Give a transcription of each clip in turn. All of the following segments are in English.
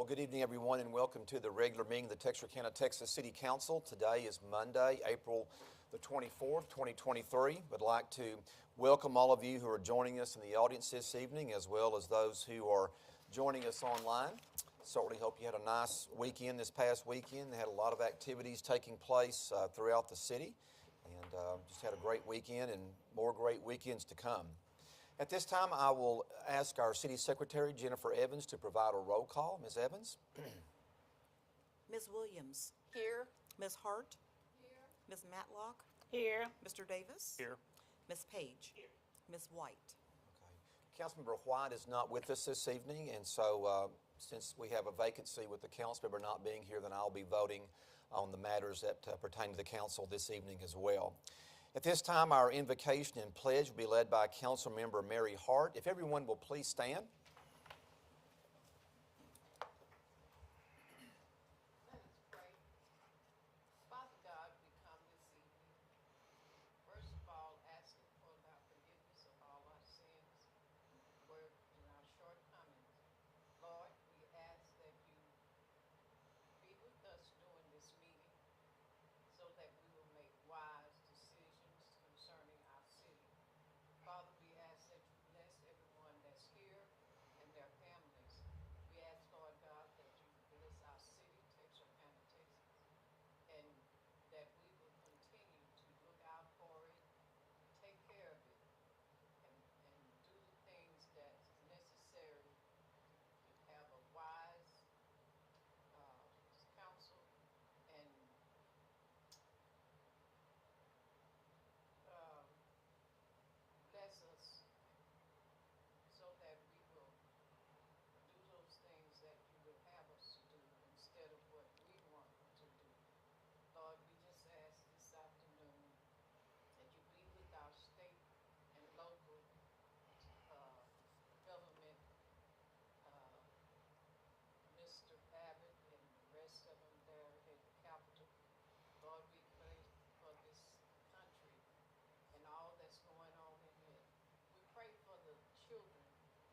Well, good evening, everyone, and welcome to the regular meeting of the Texarkana, Texas City Council. Today is Monday, April the 24th, 2023. I'd like to welcome all of you who are joining us in the audience this evening, as well as those who are joining us online. Certainly hope you had a nice weekend this past weekend. They had a lot of activities taking place throughout the city, and just had a great weekend and more great weekends to come. At this time, I will ask our City Secretary, Jennifer Evans, to provide a roll call. Ms. Evans? Ms. Williams? Here. Ms. Hart? Here. Ms. Matlock? Here. Mr. Davis? Here. Ms. Page? Here. Ms. White? Okay. Councilmember White is not with us this evening, and so since we have a vacancy with the council member not being here, then I'll be voting on the matters that pertain to the council this evening as well. At this time, our invocation and pledge will be led by Council Member Mary Hart. If everyone will please stand. Let us pray. Father God, we come this evening, first of all, asking for thy forgiveness of all our sins, words, and our shortcomings. Lord, we ask that you be with us during this meeting so that we will make wise decisions concerning our city. Father, we ask that you bless everyone that's here and their families. We ask, Lord God, that you bless our city, Texarkana, Texas, and that we will continue to look out for it, take care of it, and do the things that's necessary to have a wise council and bless us so that we will do those things that you would have us to do instead of what we want to do. Lord, we just ask this afternoon that you be with our state and local government, Mr. Abbott and the rest of them there at the Capitol. Lord, we pray for this country and all that's going on in it. We pray for the children,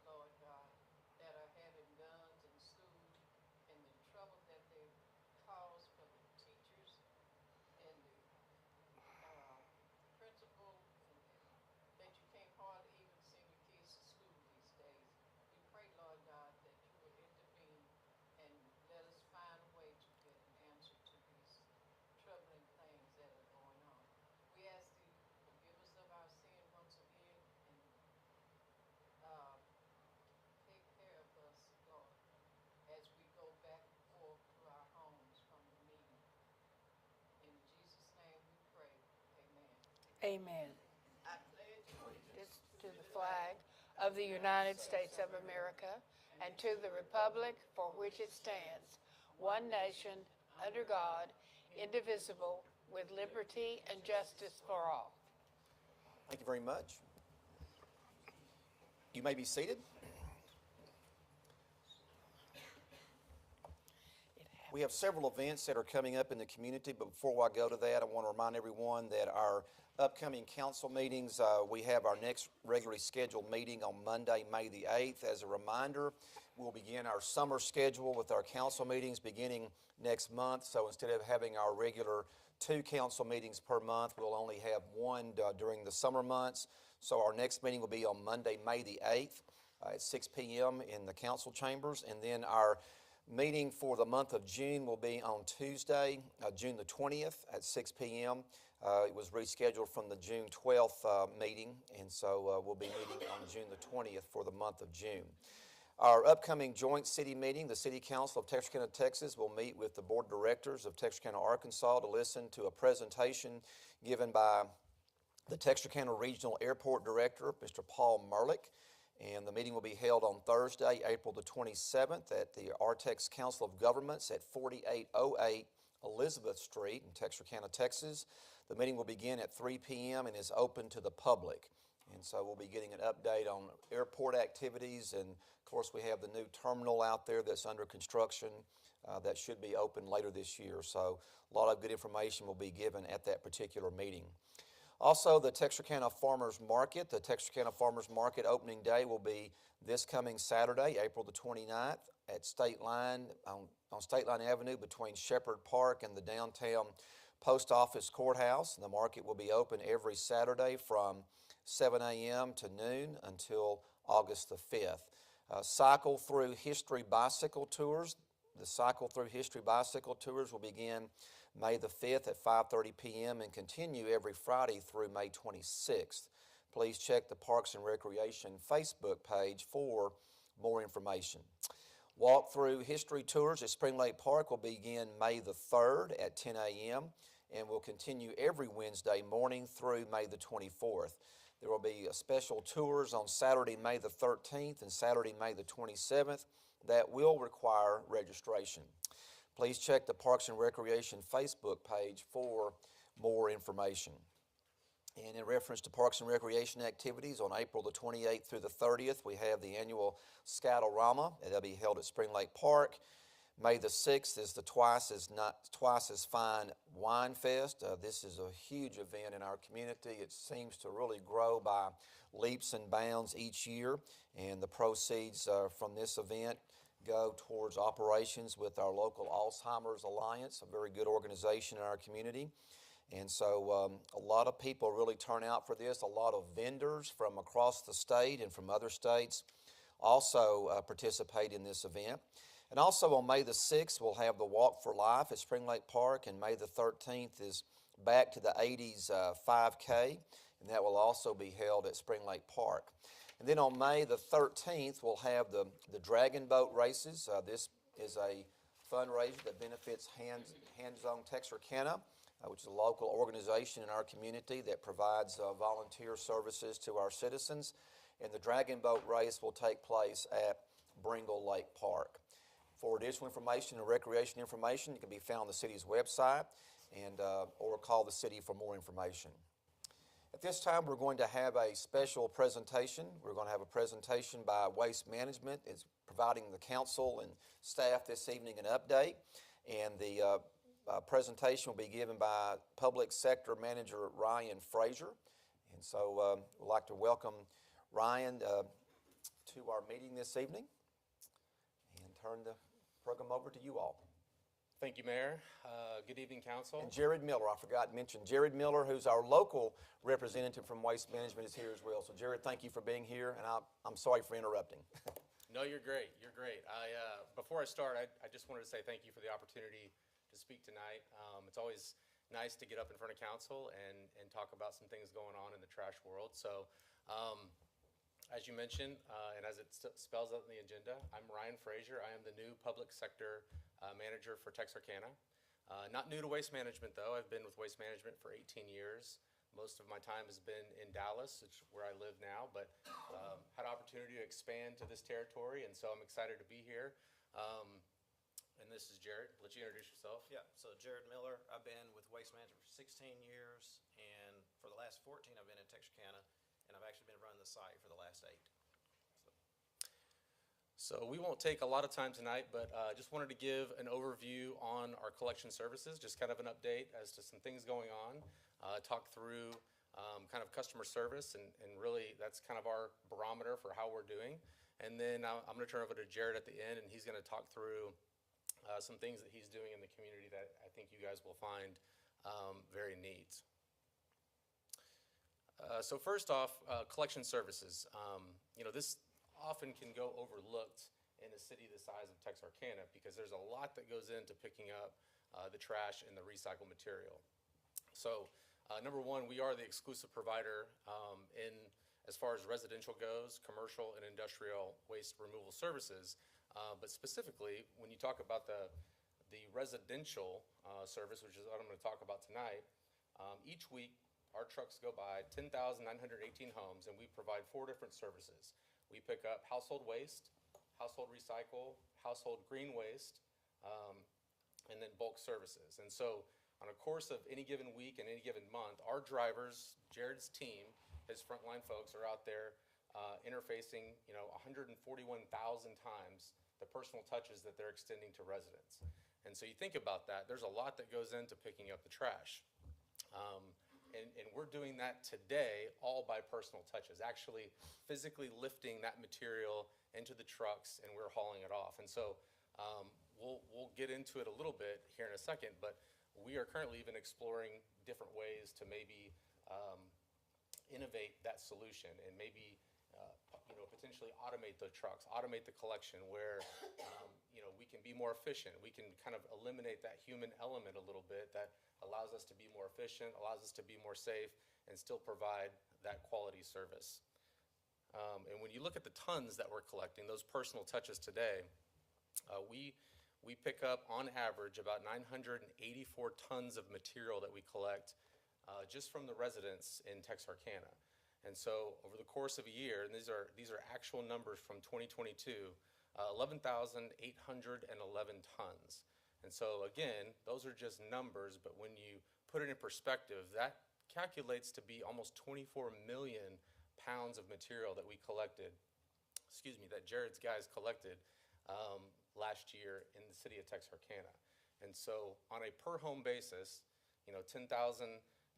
Lord God, that are having guns in school and the trouble that they cause for the teachers and the principal, and that you can't hardly even send your kids to school these days. We pray, Lord God, that you will intervene and let us find a way to get an answer to these troubling things that are going on. We ask you to forgive us of our sin once again and take care of us, Lord, as we go back and forth to our homes from the meeting. In Jesus' name we pray. Amen. Amen. I pledge allegiance To the flag of the United States of America and to the republic for which it stands, one nation, under God, indivisible, with liberty and justice for all. Thank you very much. You may be seated. We have several events that are coming up in the community, but before I go to that, I want to remind everyone that our upcoming council meetings, we have our next regularly scheduled meeting on Monday, May the 8th. As a reminder, we'll begin our summer schedule with our council meetings beginning next month. So instead of having our regular 2 council meetings per month, we'll only have 1 during the summer months. So our next meeting will be on Monday, May the 8th at 6 p.m. in the council chambers. And then our meeting for the month of June will be on Tuesday, June the 20th at 6 p.m. It was rescheduled from the June 12th meeting, and so we'll be meeting on June the 20th for the month of June. Our upcoming joint city meeting, the City Council of Texarkana, Texas, will meet with the Board of Directors of Texarkana, Arkansas to listen to a presentation given by the Texarkana Regional Airport Director, Mr. Paul Merlick. And the meeting will be held on Thursday, April the 27th at the Artex Council of Governments at 4808 Elizabeth Street in Texarkana, Texas. The meeting will begin at 3 p.m. and is open to the public. And so we'll be getting an update on airport activities. And, of course, we have the new terminal out there that's under construction that should be open later this year. So a lot of good information will be given at that particular meeting. Also, the Texarkana Farmers Market. The Texarkana Farmers Market opening day will be this coming Saturday, April the 29th, at State Line, on State Line Avenue between Shepherd Park and the downtown Post Office Courthouse. And the market will be open every Saturday from 7 a.m. to noon until August the 5th. Cycle Through History Bicycle Tours. The Cycle Through History Bicycle Tours will begin May the 5th at 5:30 p.m. and continue every Friday through May 26th. Please check the Parks and Recreation Facebook page for more information. Walk Through History Tours at Spring Lake Park will begin May the 3rd at 10 a.m. and will continue every Wednesday morning through May the 24th. There will be special tours on Saturday, May the 13th and Saturday, May the 27th that will require registration. Please check the Parks and Recreation Facebook page for more information. And in reference to Parks and Recreation activities, on April the 28th through the 30th, we have the annual Scoutorama. That'll be held at Spring Lake Park. May the 6th is the Twice as Fine Wine Fest. This is a huge event in our community. It seems to really grow by leaps and bounds each year, and the proceeds from this event go towards operations with our local Alzheimer's Alliance, a very good organization in our community. And so a lot of people really turn out for this. A lot of vendors from across the state and from other states also participate in this event. And also on May the 6th, we'll have the Walk for Life at Spring Lake Park, and May the 13th is Back to the 80s 5K, and that will also be held at Spring Lake Park. And then on May the 13th, we'll have the Dragon Boat Races. This is a fundraiser that benefits Hands On Texarkana, which is a local organization in our community that provides volunteer services to our citizens. And the Dragon Boat Race will take place at Bringle Lake Park. For additional information and recreation information, it can be found on the city's website and or call the city for more information. At this time, we're going to have a special presentation. We're going to have a presentation by Waste Management. It's providing the council and staff this evening an update. And the presentation will be given by Public Sector Manager Ryan Frazier. And so we'd like to welcome Ryan to our meeting this evening and turn the program over to you all. Thank you, Mayor. Good evening, Council. And Jared Miller, I forgot to mention, Jared Miller, who's our local representative from Waste Management, is here as well. So Jared, thank you for being here, and I'm sorry for interrupting. No, you're great. You're great. Before I start, I just wanted to say thank you for the opportunity to speak tonight. It's always nice to get up in front of Council and talk about some things going on in the trash world. So, as you mentioned, and as it spells out in the agenda, I'm Ryan Frazier. I am the new Public Sector Manager for Texarkana. Not new to Waste Management, though. I've been with Waste Management for 18 years. Most of my time has been in Dallas, which is where I live now, but had an opportunity to expand to this territory, and so I'm excited to be here. And this is Jared. Let you introduce yourself. Yeah, so Jared Miller. I've been with Waste Management for 16 years, and for the last 14 I've been in Texarkana, and I've actually been running the site for the last 8. So we won't take a lot of time tonight, but just wanted to give an overview on our collection services, just kind of an update as to some things going on, talk through kind of customer service, and really that's kind of our barometer for how we're doing. And then I'm going to turn over to Jared at the end, and he's going to talk through some things that he's doing in the community that I think you guys will find very neat. So first off, collection services. This often can go overlooked in a city the size of Texarkana because there's a lot that goes into picking up the trash and the recycled material. So number one, we are the exclusive provider in as far as residential goes, commercial and industrial waste removal services. But specifically, when you talk about the residential service, which is what I'm going to talk about tonight, each week our trucks go by 10,918 homes, and we provide 4 different services. We pick up household waste, household recycle, household green waste, and then bulk services. And so on a course of any given week and any given month, our drivers, Jared's team, his frontline folks are out there interfacing 141,000 times the personal touches that they're extending to residents. And so you think about that, there's a lot that goes into picking up the trash. And we're doing that today all by personal touches, actually physically lifting that material into the trucks and we're hauling it off. And so we'll get into it a little bit here in a second, but we are currently even exploring different ways to maybe innovate that solution and maybe potentially automate the trucks, automate the collection where we can be more efficient. We can kind of eliminate that human element a little bit that allows us to be more efficient, allows us to be more safe, and still provide that quality service. And when you look at the tons that we're collecting, those personal touches today, we pick up on average about 984 tons of material that we collect just from the residents in Texarkana. And so over the course of a year, and these are actual numbers from 2022, 11,811 tons. And so again, those are just numbers, but when you put it in perspective, that calculates to be almost 24 million pounds of material that we collected, that Jared's guys collected last year in the city of Texarkana. And so on a per home basis, 10,939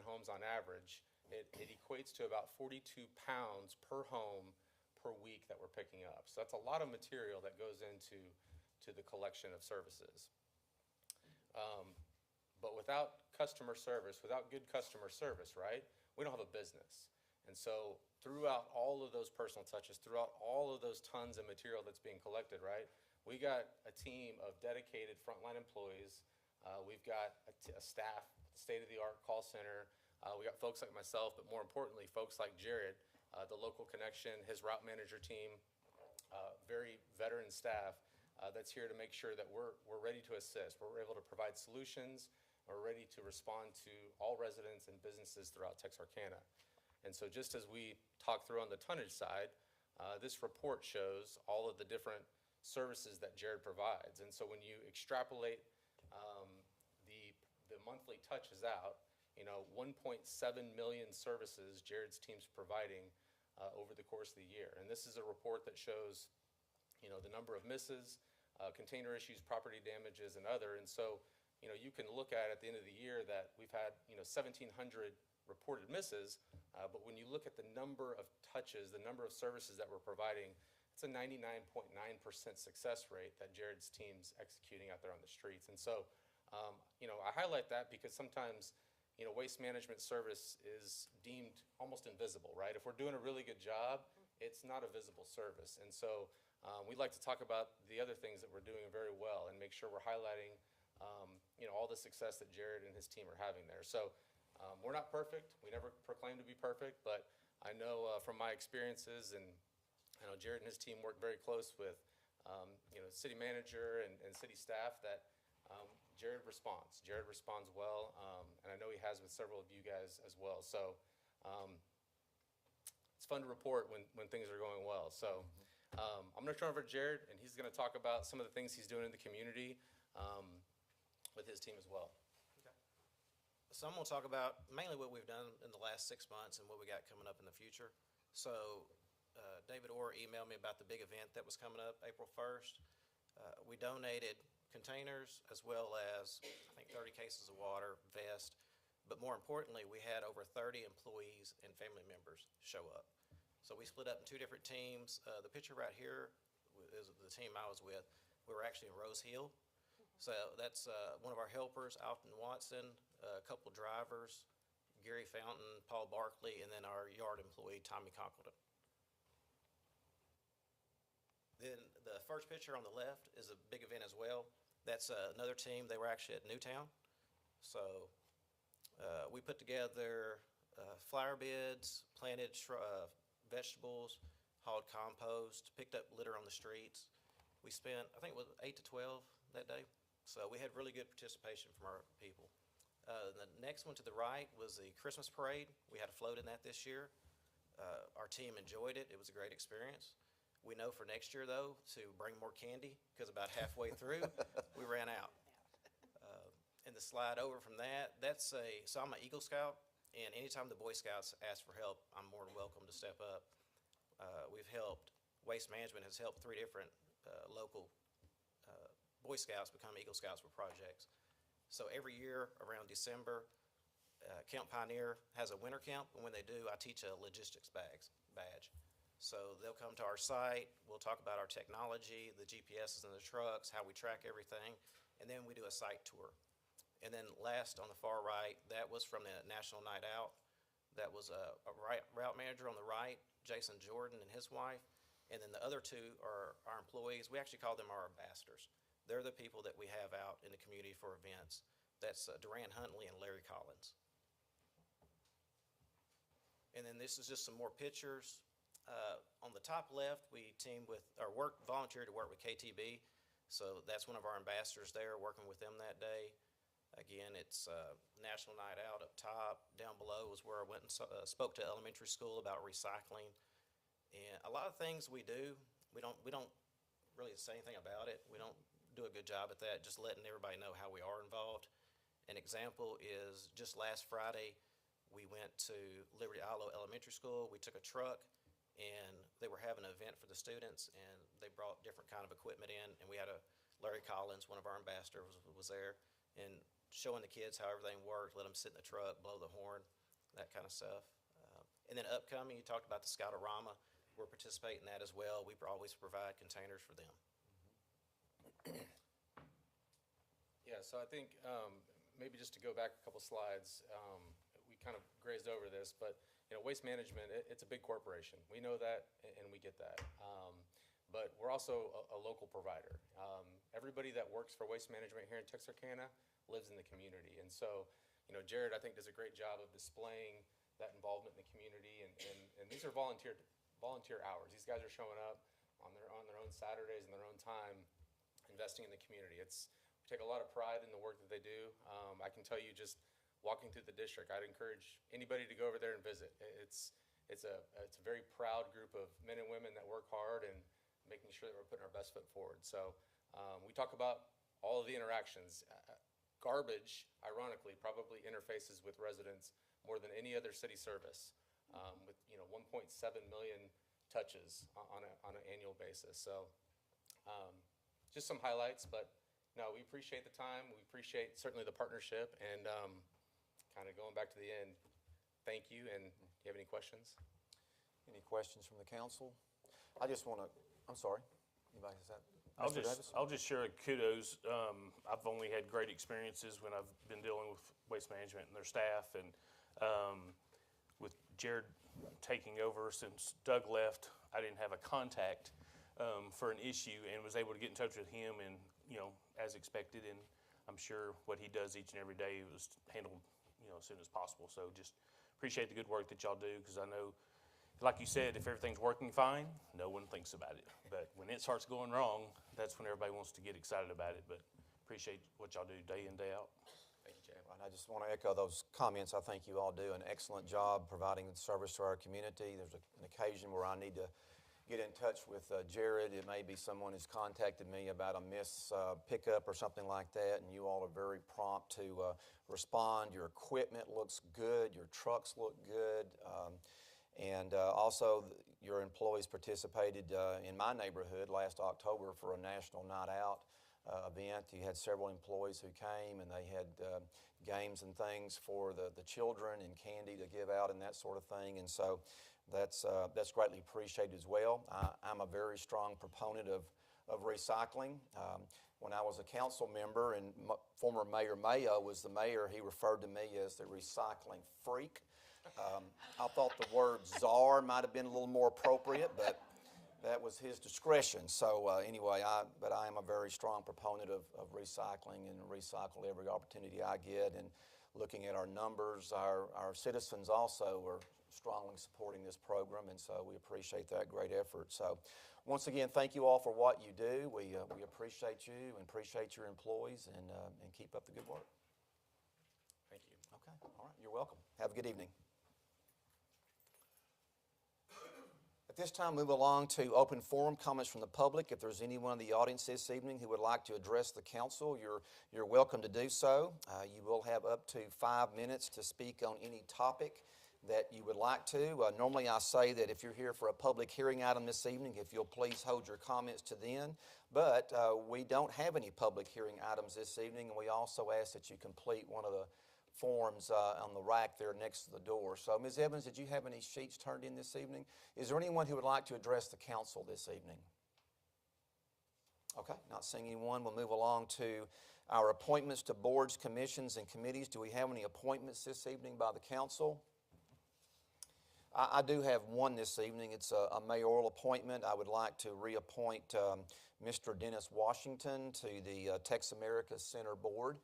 homes on average, it equates to about 42 pounds per home per week that we're picking up. So that's a lot of material that goes into the collection of services. But without customer service, without good customer service, right, we don't have a business. And so throughout all of those personal touches, throughout all of those tons of material that's being collected, right, we got a team of dedicated frontline employees. We've got a staff, state-of-the-art call center. We got folks like myself, but more importantly, folks like Jared, the local connection, his route manager team, very veteran staff that's here to make sure that we're ready to assist. We're able to provide solutions. We're ready to respond to all residents and businesses throughout Texarkana. And so just as we talked through on the tonnage side, this report shows all of the different services that Jared provides. And so when you extrapolate the monthly touches out, 1.7 million services Jared's team's providing over the course of the year. And this is a report that shows, the number of misses, container issues, property damages, and other. And so, you can look at the end of the year that we've had, 1,700 reported misses, but when you look at the number of touches, the number of services that we're providing, it's a 99.9% success rate that Jared's team's executing out there on the streets. And so, I highlight that because sometimes, waste management service is deemed almost invisible, right? If we're doing a really good job, it's not a visible service. And so we'd like to talk about the other things that we're doing very well and make sure we're highlighting, all the success that Jared and his team are having there. So we're not perfect. We never proclaim to be perfect, but I know from my experiences, and I know Jared and his team work very close with, city manager and city staff, that Jared responds. Jared responds well, and I know he has with several of you guys as well. So it's fun to report when things are going well. So I'm going to turn over to Jared, and he's going to talk about some of the things he's doing in the community with his team as well. Okay. So I'm going to talk about mainly what we've done in the last 6 months and what we got coming up in the future. So David Orr emailed me about the big event that was coming up April 1st. We donated containers as well as, I think, 30 cases of water, vest. But more importantly, we had over 30 employees and family members show up. So we split up in 2 different teams. The picture right here is the team I was with. We were actually in Rose Hill. So that's one of our helpers, Alton Watson, a couple drivers, Gary Fountain, Paul Barkley, and then our yard employee, Tommy Conkleton. Then the first picture on the left is a big event as well. That's another team. They were actually at Newtown. So we put together flower beds, planted vegetables, hauled compost, picked up litter on the streets. We spent, I think it was 8 to 12 that day. So we had really good participation from our people. The next one to the right was the Christmas parade. We had a float in that this year. Our team enjoyed it. It was a great experience. We know for next year, though, to bring more candy, because about halfway through, we ran out. And the slide over from that, so I'm an Eagle Scout, and anytime the Boy Scouts ask for help, I'm more than welcome to step up. We've helped, Waste Management has helped 3 different local Boy Scouts become Eagle Scouts for projects. So every year around December, Camp Pioneer has a winter camp, and when they do, I teach a logistics badge. So they'll come to our site, we'll talk about our technology, the GPSs in the trucks, how we track everything, and then we do a site tour. And then last, on the far right, that was from the National Night Out. That was a route manager on the right, Jason Jordan and his wife. And then the other two are our employees. We actually call them our ambassadors. They're the people that we have out in the community for events. That's Duran Huntley and Larry Collins. And then this is just some more pictures. On the top left, we volunteered to work with KTB. So that's one of our ambassadors there, working with them that day. Again, it's National Night Out up top. Down below was where I went and spoke to elementary school about recycling. And a lot of things we do, we don't really say anything about it. We don't do a good job at that, just letting everybody know how we are involved. An example is just last Friday, we went to Liberty Isle Elementary School. We took a truck, and they were having an event for the students, and they brought different kind of equipment in, and we had Larry Collins, one of our ambassadors, was there, and showing the kids how everything worked, let them sit in the truck, blow the horn, that kind of stuff. And then upcoming, you talked about the Scoutorama. We're participating in that as well. We always provide containers for them. Yeah, so I think maybe just to go back a couple slides, we kind of grazed over this, but Waste Management, it's a big corporation. We know that, and we get that. But we're also a local provider. Everybody that works for Waste Management here in Texarkana lives in the community. And so, Jared, I think, does a great job of displaying that involvement in the community. And these are volunteer hours. These guys are showing up on their own Saturdays and their own time, investing in the community. We take a lot of pride in the work that they do. I can tell you, just walking through the district, I'd encourage anybody to go over there and visit. It's a very proud group of men and women that work hard and making sure that we're putting our best foot forward. So we talk about all of the interactions. Garbage, ironically, probably interfaces with residents more than any other city service, with 1.7 million touches on an annual basis. So just some highlights, but no, we appreciate the time. We appreciate certainly the partnership, and kind of going back to the end, thank you. And do you have any questions? Any questions from the council? I just want to, I'm sorry, anybody has that? Mr. Davis? I'll just share a kudos. I've only had great experiences when I've been dealing with Waste Management and their staff, and with Jared taking over since Doug left, I didn't have a contact for an issue, and was able to get in touch with him, and as expected, and I'm sure what he does each and every day was handled as soon as possible. So just appreciate the good work that y'all do, because I know, like you said, if everything's working fine, no one thinks about it. But when it starts going wrong, that's when everybody wants to get excited about it. But appreciate what y'all do day in, day out. Thank you, Jay. And I just want to echo those comments. I think you all do an excellent job providing service to our community. There's an occasion where I need to get in touch with Jared. It may be someone who's contacted me about a pickup or something like that, and you all are very prompt to respond. Your equipment looks good. Your trucks look good. And also, your employees participated in my neighborhood last October for a National Night Out event. You had several employees who came, and they had games and things for the children and candy to give out and that sort of thing. And so that's greatly appreciated as well. I'm a very strong proponent of recycling. When I was a council member and former Mayor Mayo was the mayor, he referred to me as the recycling freak. I thought the word czar might have been a little more appropriate, but that was his discretion. So anyway, I am a very strong proponent of recycling, and recycle every opportunity I get. And looking at our numbers, our citizens also are strongly supporting this program, and so we appreciate that great effort. So once again, thank you all for what you do. We appreciate you and appreciate your employees, and keep up the good work. Thank you. Okay, all right, you're welcome. Have a good evening. At this time, move along to open forum comments from the public. If there's anyone in the audience this evening who would like to address the council, you're welcome to do so. You will have up to 5 minutes to speak on any topic that you would like to. Normally I say that if you're here for a public hearing item this evening, if you'll please hold your comments to then. But we don't have any public hearing items this evening, and we also ask that you complete one of the forms on the rack there next to the door. So, Ms. Evans, did you have any sheets turned in this evening? Is there anyone who would like to address the council this evening? Okay, not seeing anyone. We'll move along to our appointments to boards, commissions, and committees. Do we have any appointments this evening by the council? I do have one this evening. It's a mayoral appointment. I would like to reappoint Mr. Dennis Washington to the Texarkana Center Board.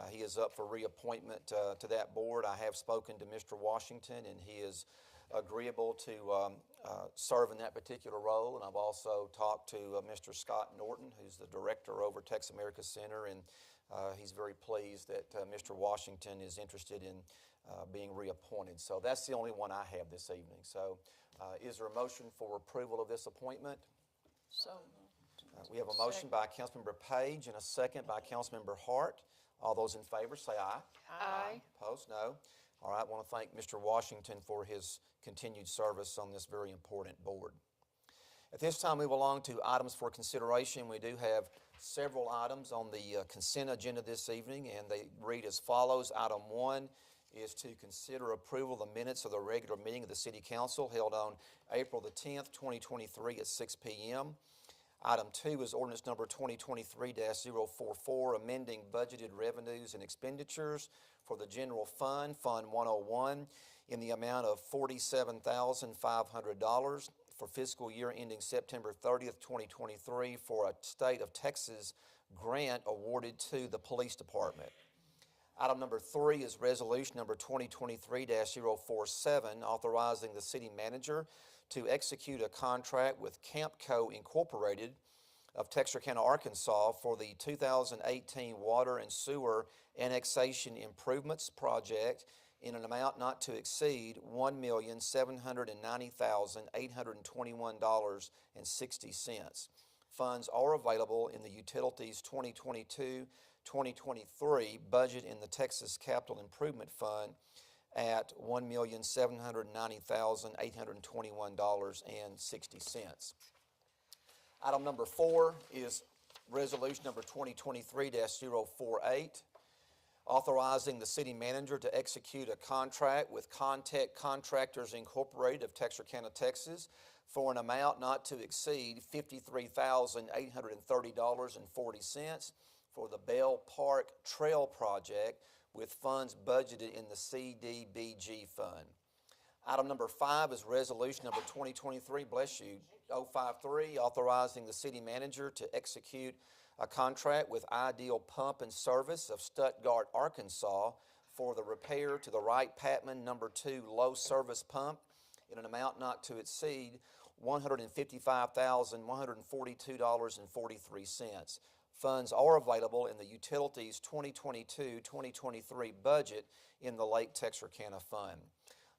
He is up for reappointment to that board. I have spoken to Mr. Washington, and he is agreeable to serve in that particular role. And I've also talked to Mr. Scott Norton, who's the director over Texarkana Center, and he's very pleased that Mr. Washington is interested in being reappointed. So that's the only one I have this evening. So is there a motion for approval of this appointment? So We have a motion by Councilmember Page and a second by Councilmember Hart. All those in favor say aye. Aye. Opposed, no. All right, I want to thank Mr. Washington for his continued service on this very important board. At this time, we move along to items for consideration. We do have several items on the consent agenda this evening, and they read as follows. Item 1 is to consider approval of the minutes of the regular meeting of the City Council held on April the 10th, 2023 at 6 p.m. Item 2 is ordinance number 2023-044, amending budgeted revenues and expenditures for the general fund, Fund 101, in the amount of $47,500 for fiscal year ending September 30th, 2023 for a state of Texas grant awarded to the police department. Item number 3 is resolution number 2023-047, authorizing the city manager to execute a contract with Campco Incorporated of Texarkana, Arkansas for the 2018 Water and Sewer Annexation Improvements Project in an amount not to exceed $1,790,821.60. Funds are available in the Utilities 2022-2023 budget in the Texas Capital Improvement Fund at $1,790,821.60. Item number 4 is resolution number 2023-048, authorizing the city manager to execute a contract with Contech Contractors Incorporated of Texarkana, Texas for an amount not to exceed $53,830.40 for the Bell Park Trail Project with funds budgeted in the CDBG fund. Item number 5 is resolution number 2023, 053, authorizing the city manager to execute a contract with Ideal Pump and Service of Stuttgart, Arkansas for the repair to the Wright Patman number 2 low service pump in an amount not to exceed $155,142.43. Funds are available in the Utilities 2022-2023 budget in the Lake Texarkana Fund.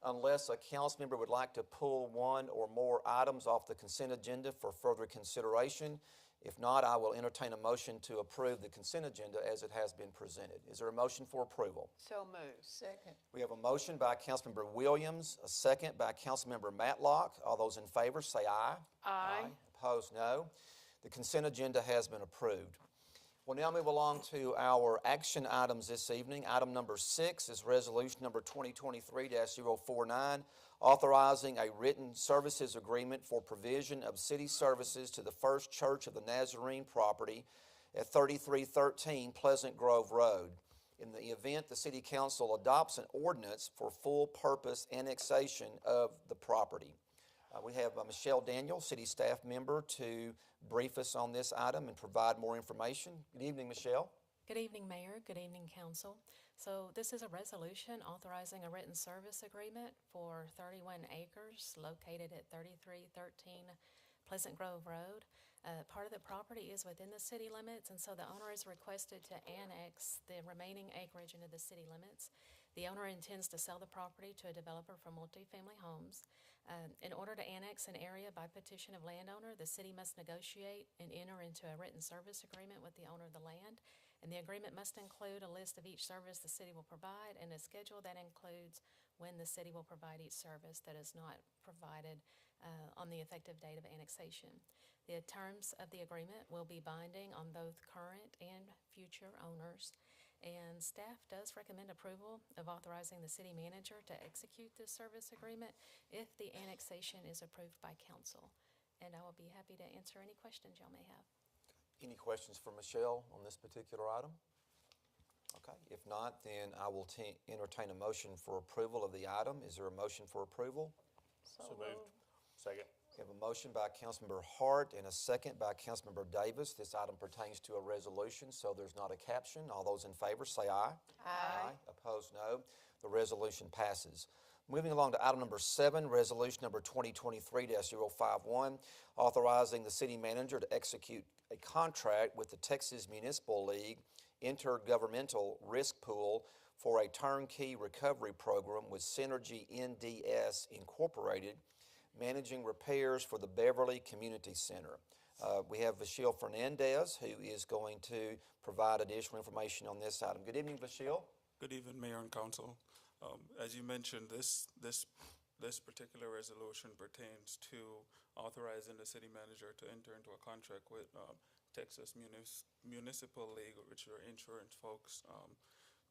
Unless a council member would like to pull one or more items off the consent agenda for further consideration, if not, I will entertain a motion to approve the consent agenda as it has been presented. Is there a motion for approval? So moved. Second. We have a motion by Councilmember Williams, a second by Councilmember Matlock. All those in favor say aye. Aye. Opposed, no. The consent agenda has been approved. We'll now move along to our action items this evening. Item number 6 is resolution number 2023-049, authorizing a written services agreement for provision of city services to the First Church of the Nazarene property at 3313 Pleasant Grove Road. In the event the City Council adopts an ordinance for full purpose annexation of the property. We have Michelle Daniel, City Staff Member, to brief us on this item and provide more information. Good evening, Michelle. Good evening, Mayor. Good evening, Council. So this is a resolution authorizing a written service agreement for 31 acres located at 3313 Pleasant Grove Road. Part of the property is within the city limits, and so the owner is requested to annex the remaining acreage into the city limits. The owner intends to sell the property to a developer for multifamily homes. In order to annex an area by petition of landowner, the city must negotiate and enter into a written service agreement with the owner of the land, and the agreement must include a list of each service the city will provide and a schedule that includes when the city will provide each service that is not provided on the effective date of annexation. The terms of the agreement will be binding on both current and future owners, And staff does recommend approval of authorizing the city manager to execute this service agreement if the annexation is approved by council. And I will be happy to answer any questions y'all may have. Any questions for Michelle on this particular item? Okay, if not, then I will entertain a motion for approval of the item. Is there a motion for approval? So moved. Second. We have a motion by Councilmember Hart and a second by Councilmember Davis. This item pertains to a resolution, so there's not a caption. All those in favor say aye. Aye. Opposed, no. The resolution passes. Moving along to item number 7, resolution number 2023-051, authorizing the city manager to execute a contract with the Texas Municipal League Intergovernmental Risk Pool for a turnkey recovery program with Synergy NDS Incorporated, managing repairs for the Beverly Community Center. We have Vachille Fernandez, who is going to provide additional information on this item. Good evening, Vachille. Good evening, Mayor and Council. As you mentioned, this particular resolution pertains to authorizing the city manager to enter into a contract with Texas Municipal League, which are insurance folks,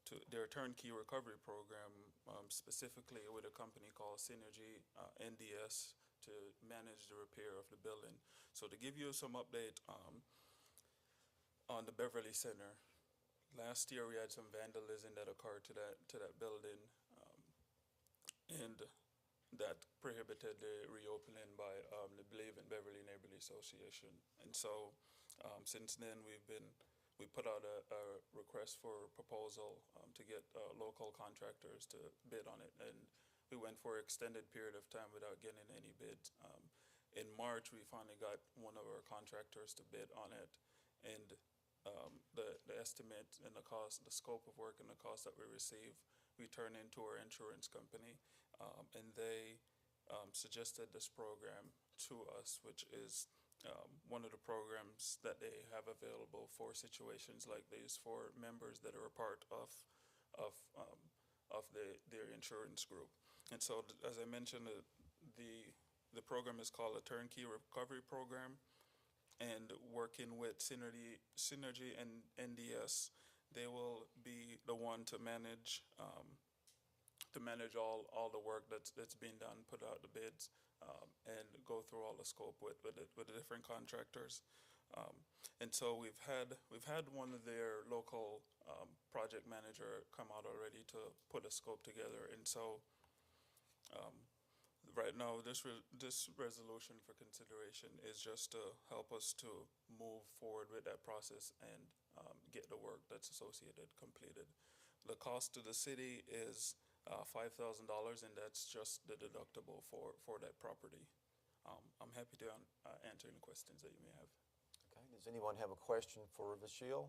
to their turnkey recovery program, specifically with a company called Synergy NDS to manage the repair of the building. So to give you some update on the Beverly Center, last year we had some vandalism that occurred to that building, and that prohibited the reopening by the Believe in Beverly Neighborly Association. And so since then we put out a request for proposal to get local contractors to bid on it, and we went for an extended period of time without getting any bids. In March, we finally got one of our contractors to bid on it, and the estimate and the cost, the scope of work and the cost that we received, we turned into our insurance company, and they suggested this program to us, which is one of the programs that they have available for situations like these for members that are a part of their insurance group. And so, as I mentioned, the program is called a Turnkey Recovery Program, and working with Synergy and NDS, they will be the one to manage all the work that's being done, put out the bids, and go through all the scope with the different contractors. And so we've had one of their local project manager come out already to put a scope together. And so right now this resolution for consideration is just to help us to move forward with that process and get the work that's associated completed. The cost to the city is $5,000, and that's just the deductible for that property. I'm happy to answer any questions that you may have. Okay, does anyone have a question for Vachille?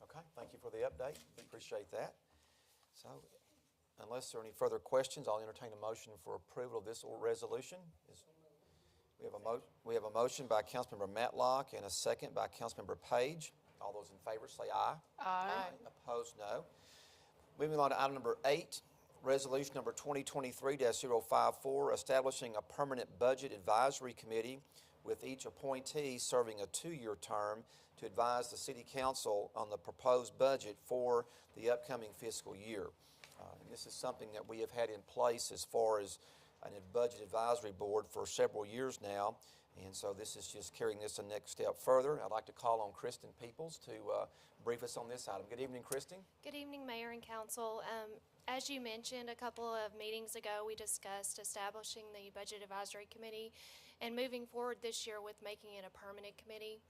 Okay, thank you for the update. Appreciate that. So, unless there are any further questions, I'll entertain a motion for approval of this resolution. We have a motion by Councilmember Matlock and a second by Councilmember Page. All those in favor say aye. Aye. Opposed, no. Moving on to item number 8, resolution number 2023-054, establishing a permanent budget advisory committee with each appointee serving a 2-year term to advise the City Council on the proposed budget for the upcoming fiscal year. And this is something that we have had in place as far as a budget advisory board for several years now. And so this is just carrying this a next step further. I'd like to call on Kristen Peoples to brief us on this item. Good evening, Kristen. Good evening, Mayor and Council. As you mentioned a couple of meetings ago, we discussed establishing the Budget Advisory Committee and moving forward this year with making it a permanent committee.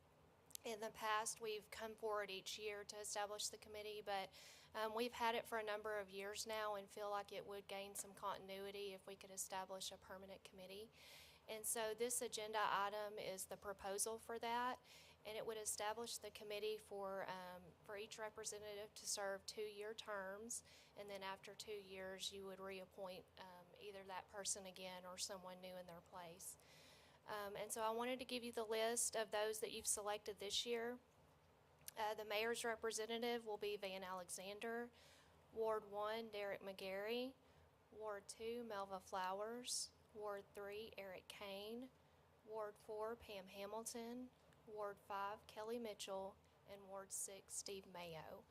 In the past, we've come forward each year to establish the committee, but we've had it for a number of years now and feel like it would gain some continuity if we could establish a permanent committee. And so this agenda item is the proposal for that, and it would establish the committee for each representative to serve 2-year terms, and then after 2 years you would reappoint either that person again or someone new in their place. And so I wanted to give you the list of those that you've selected this year. The mayor's representative will be Van Alexander, Ward 1, Derek McGarry, Ward 2, Melva Flowers, Ward 3, Eric Kane, Ward 4, Pam Hamilton, Ward 5, Kelly Mitchell, and Ward 6, Steve Mayo.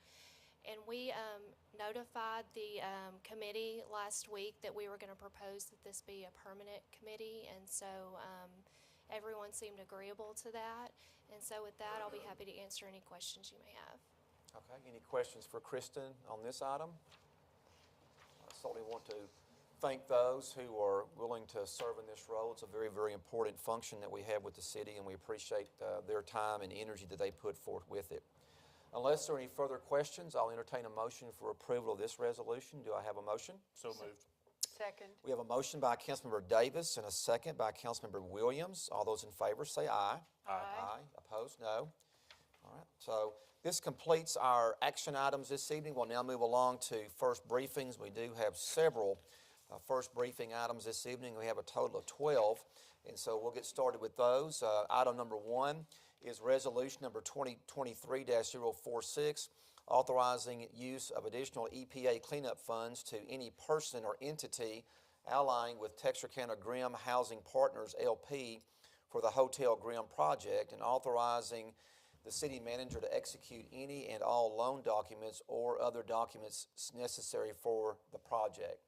And we notified the committee last week that we were going to propose that this be a permanent committee, and so everyone seemed agreeable to that. And so with that, I'll be happy to answer any questions you may have. Okay, any questions for Kristen on this item? I certainly want to thank those who are willing to serve in this role. It's a very, very important function that we have with the city, and we appreciate their time and energy that they put forth with it. Unless there are any further questions, I'll entertain a motion for approval of this resolution. Do I have a motion? So moved. Second. We have a motion by Councilmember Davis and a second by Councilmember Williams. All those in favor say aye. Aye. Opposed, no. All right, so this completes our action items this evening. We'll now move along to first briefings. We do have several first briefing items this evening. We have a total of 12, and so we'll get started with those. Item number 1 is resolution number 2023-046, authorizing use of additional EPA cleanup funds to any person or entity allying with Texarkana Grimm Housing Partners, LP, for the Hotel Grimm project, and authorizing the city manager to execute any and all loan documents or other documents necessary for the project.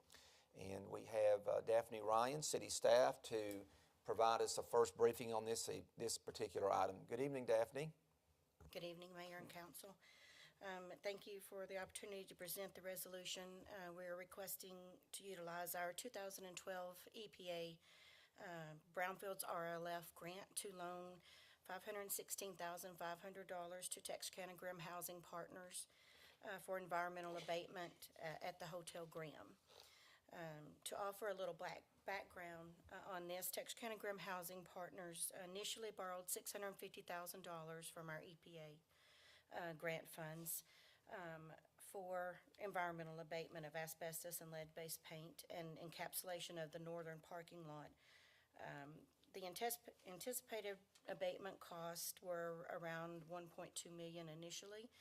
And we have Daphne Ryan, city staff, to provide us a first briefing on this particular item. Good evening, Daphne. Good evening, Mayor and Council. Thank you for the opportunity to present the resolution. We're requesting to utilize our 2012 EPA Brownfields RLF grant to loan $516,500 to Texarkana Grimm Housing Partners for environmental abatement at the Hotel Grimm. To offer a little background on this, Texarkana Grimm Housing Partners initially borrowed $650,000 from our EPA grant funds for environmental abatement of asbestos and lead-based paint and encapsulation of the northern parking lot. The anticipated abatement costs were around $1.2 million initially.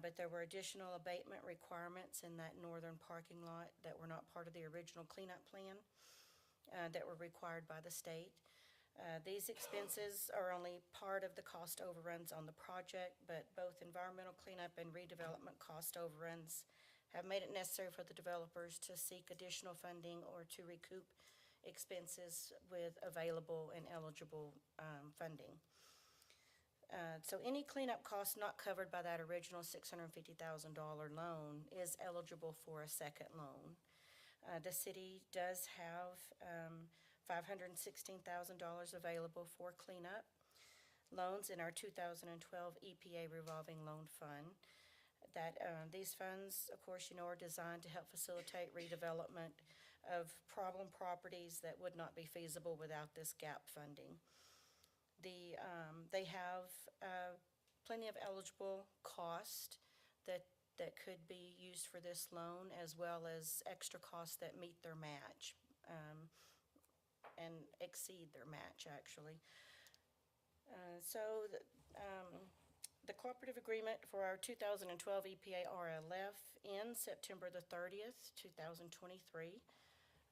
But there were additional abatement requirements in that northern parking lot that were not part of the original cleanup plan that were required by the state. These expenses are only part of the cost overruns on the project, but both environmental cleanup and redevelopment cost overruns have made it necessary for the developers to seek additional funding or to recoup expenses with available and eligible funding. So any cleanup costs not covered by that original $650,000 loan is eligible for a second loan. The city does have $516,000 available for cleanup loans in our 2012 EPA revolving loan fund. These funds, of course, are designed to help facilitate redevelopment of problem properties that would not be feasible without this gap funding. They have plenty of eligible cost that could be used for this loan, as well as extra costs that meet their match and exceed their match, actually. The cooperative agreement for our 2012 EPA RLF ends September the 30th, 2023,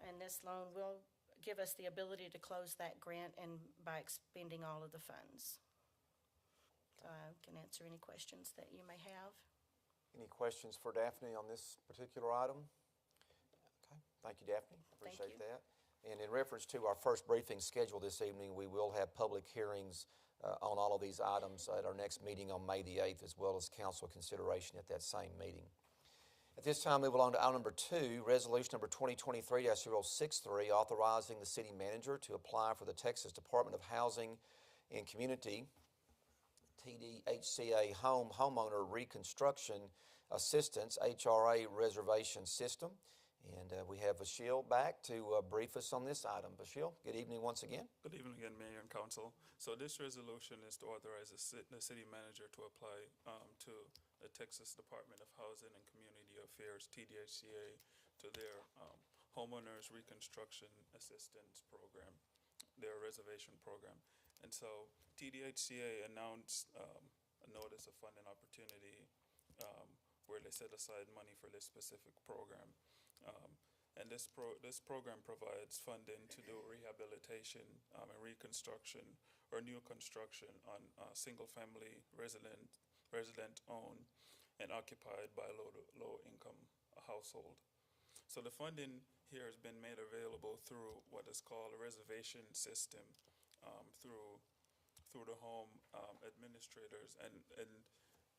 and this loan will give us the ability to close that grant and by expending all of the funds. So I can answer any questions that you may have. Any questions for Daphne on this particular item? Okay, thank you, Daphne. Appreciate that. And in reference to our first briefing schedule this evening, we will have public hearings on all of these items at our next meeting on May the 8th, as well as council consideration at that same meeting. At this time, move along to item number 2, resolution number 2023-063, authorizing the city manager to apply for the Texas Department of Housing and Community TDHCA homeowner reconstruction assistance HRA reservation system. And we have Vashil back to brief us on this item. Vashil, good evening once again. Good evening again, Mayor and Council. So this resolution is to authorize the city manager to apply to the Texas Department of Housing and Community Affairs, TDHCA, to their homeowners reconstruction assistance program, their reservation program. And so TDHCA announced a notice of funding opportunity where they set aside money for this specific program. And this program provides funding to do rehabilitation and reconstruction or new construction on single-family resident resident-owned and occupied by a low-income household. So the funding here has been made available through what is called a reservation system, through the home administrators, and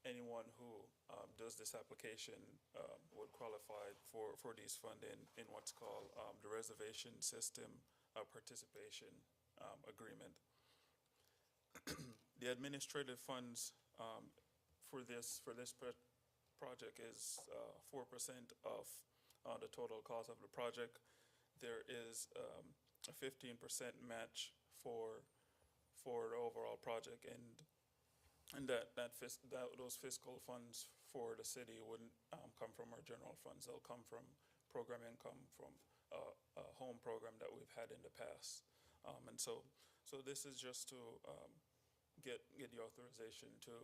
anyone who does this application would qualify for these funding in what's called the reservation system participation agreement. The administrative funds for this project is 4% of the total cost of the project. There is a 15% match for the overall project, and those fiscal funds for the city wouldn't come from our general funds. They'll come from program income from a home program that we've had in the past. And so this is just to get the authorization to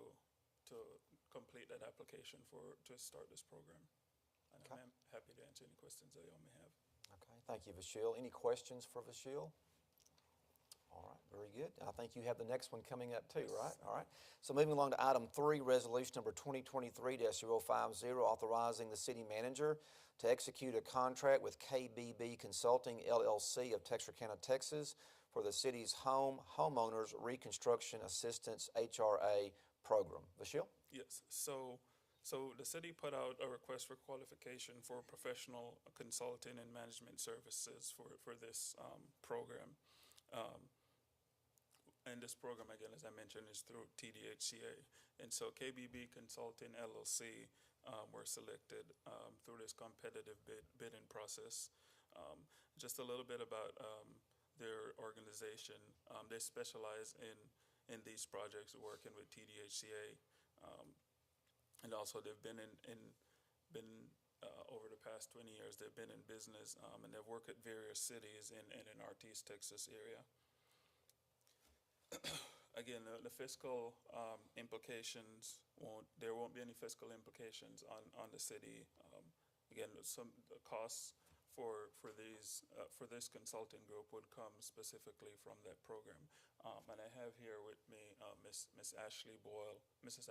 complete that application to start this program. And Okay. I'm happy to answer any questions that y'all may have. Okay, thank you, Vashil. Any questions for Vashil? All right, very good. I think you have the next one coming up too, right? All right. So moving along to item 3, resolution number 2023-050, authorizing the city manager to execute a contract with KBB Consulting LLC of Texarkana, Texas for the city's homeowners reconstruction assistance HRA program. Vashil? Yes, so the city put out a request for qualification for professional consulting and management services for this program. And this program, again, as I mentioned, is through TDHCA. And so KBB Consulting LLC were selected through this competitive bidding process. Just a little bit about their organization. They specialize in these projects, working with TDHCA. And also they've been over the past 20 years, they've been in business, and they've worked at various cities in our East Texas area. Again, the fiscal implications there won't be any fiscal implications on the city. Again, some costs for this consulting group would come specifically from that program. And I have here with me Mrs. Ashley Boyle. That's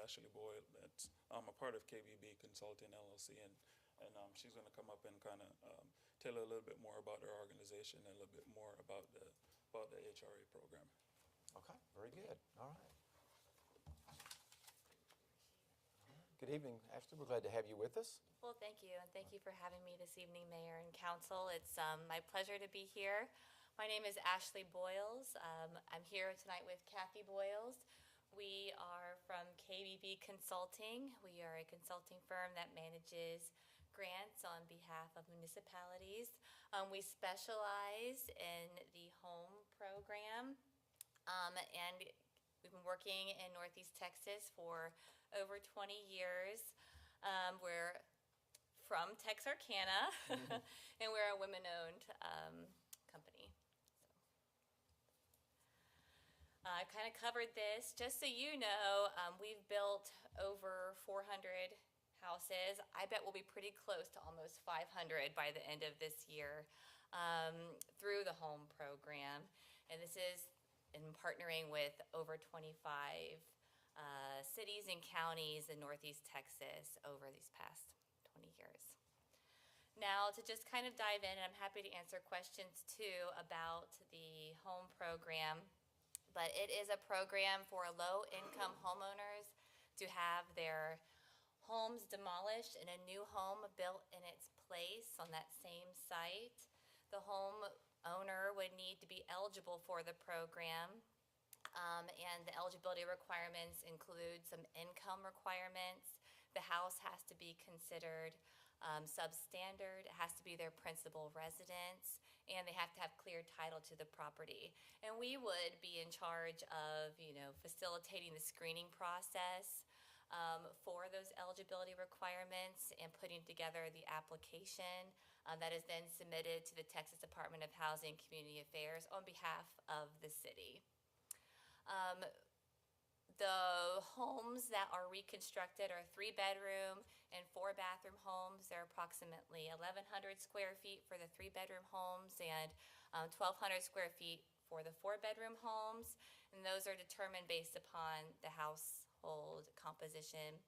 a part of KBB Consulting LLC, and she's going to come up and kind of tell a little bit more about her organization and a little bit more about the HRA program. Okay, very good. All right. Good evening, Ashley. We're glad to have you with us. Well, thank you, and thank you for having me this evening, Mayor and Council. It's my pleasure to be here. My name is Ashley Boyles. I'm here tonight with Kathy Boyles. We are from KBB Consulting. We are a consulting firm that manages grants on behalf of municipalities. We specialize in the home program, and we've been working in Northeast Texas for over 20 years. We're from Texarkana, and we're a women-owned company. I kind of covered this. Just so you know, we've built over 400 houses. I bet we'll be pretty close to almost 500 by the end of this year through the home program. And this is in partnering with over 25 cities and counties in Northeast Texas over these past 20 years. Now, to just kind of dive in, and I'm happy to answer questions too about the home program, but it is a program for low-income homeowners to have their homes demolished and a new home built in its place on that same site. The home owner would need to be eligible for the program, and the eligibility requirements include some income requirements. The house has to be considered substandard. It has to be their principal residence, and they have to have clear title to the property. And we would be in charge of, facilitating the screening process for those eligibility requirements and putting together the application that is then submitted to the Texas Department of Housing and Community Affairs on behalf of the city. The homes that are reconstructed are 3-bedroom and 4-bathroom homes. They're approximately 1,100 square feet for the 3-bedroom homes and 1,200 square feet for the 4-bedroom homes. And those are determined based upon the household composition.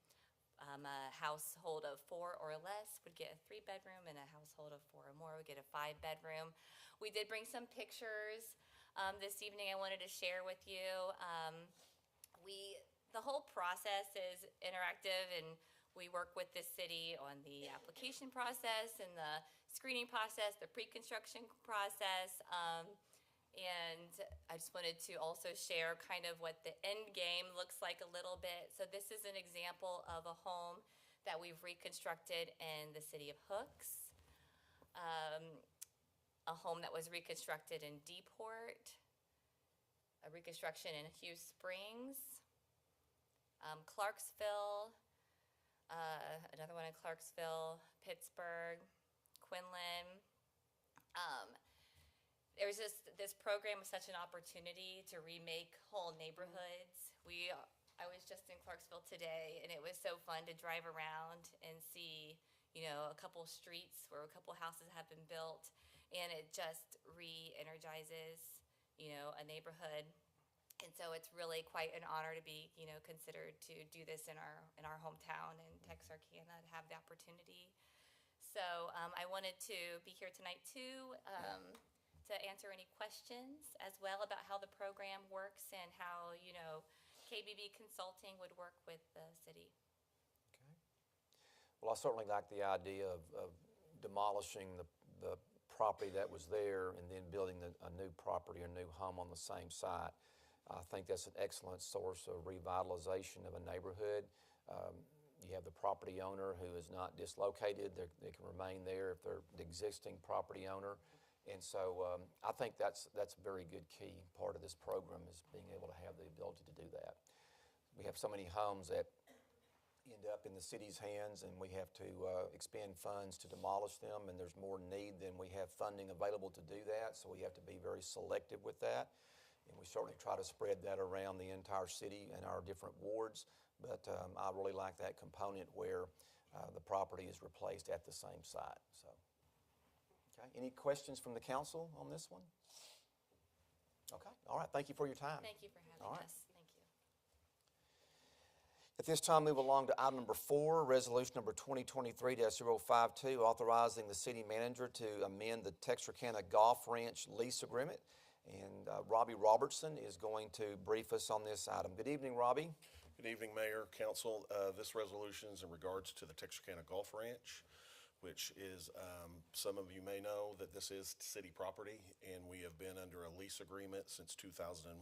A household of 4 or less would get a 3-bedroom, and a household of 4 or more would get a 5-bedroom. We did bring some pictures this evening I wanted to share with you. The whole process is interactive, and we work with the city on the application process and the screening process, the pre-construction process. And I just wanted to also share kind of what the end game looks like a little bit. So this is an example of a home that we've reconstructed in the city of Hooks, a home that was reconstructed in Deeport, a reconstruction in Hughes Springs, Clarksville, another one in Clarksville, Pittsburgh, Quinlan. This program was such an opportunity to remake whole neighborhoods. I was just in Clarksville today, and it was so fun to drive around and see, a couple streets where a couple houses have been built, and it just re-energizes, a neighborhood. And so it's really quite an honor to be, considered to do this in our hometown in Texarkana, to have the opportunity. So I wanted to be here tonight too, to answer any questions as well about how the program works and how, KBB Consulting would work with the city. Okay. Well, I certainly like the idea of demolishing the property that was there and then building a new property or new home on the same site. I think that's an excellent source of revitalization of a neighborhood. You have the property owner who is not dislocated. They can remain there if they're the existing property owner. And so I think that's a very good key part of this program, is being able to have the ability to do that. We have so many homes that end up in the city's hands, and we have to expend funds to demolish them, and there's more need than we have funding available to do that, so we have to be very selective with that. And we certainly try to spread that around the entire city and our different wards, but I really like that component where the property is replaced at the same site. So. Okay. Any questions from the council on this one? Okay. All right. Thank you for your time. Thank you for having All right. us. Thank you. At this time, move along to item number 4, resolution number 2023-052, authorizing the city manager to amend the Texarkana Golf Ranch lease agreement. And Robbie Robertson is going to brief us on this item. Good evening, Robbie. Good evening, Mayor, Council. This resolution is in regards to the Texarkana Golf Ranch, which is, some of you may know that this is city property, and we have been under a lease agreement since 2001.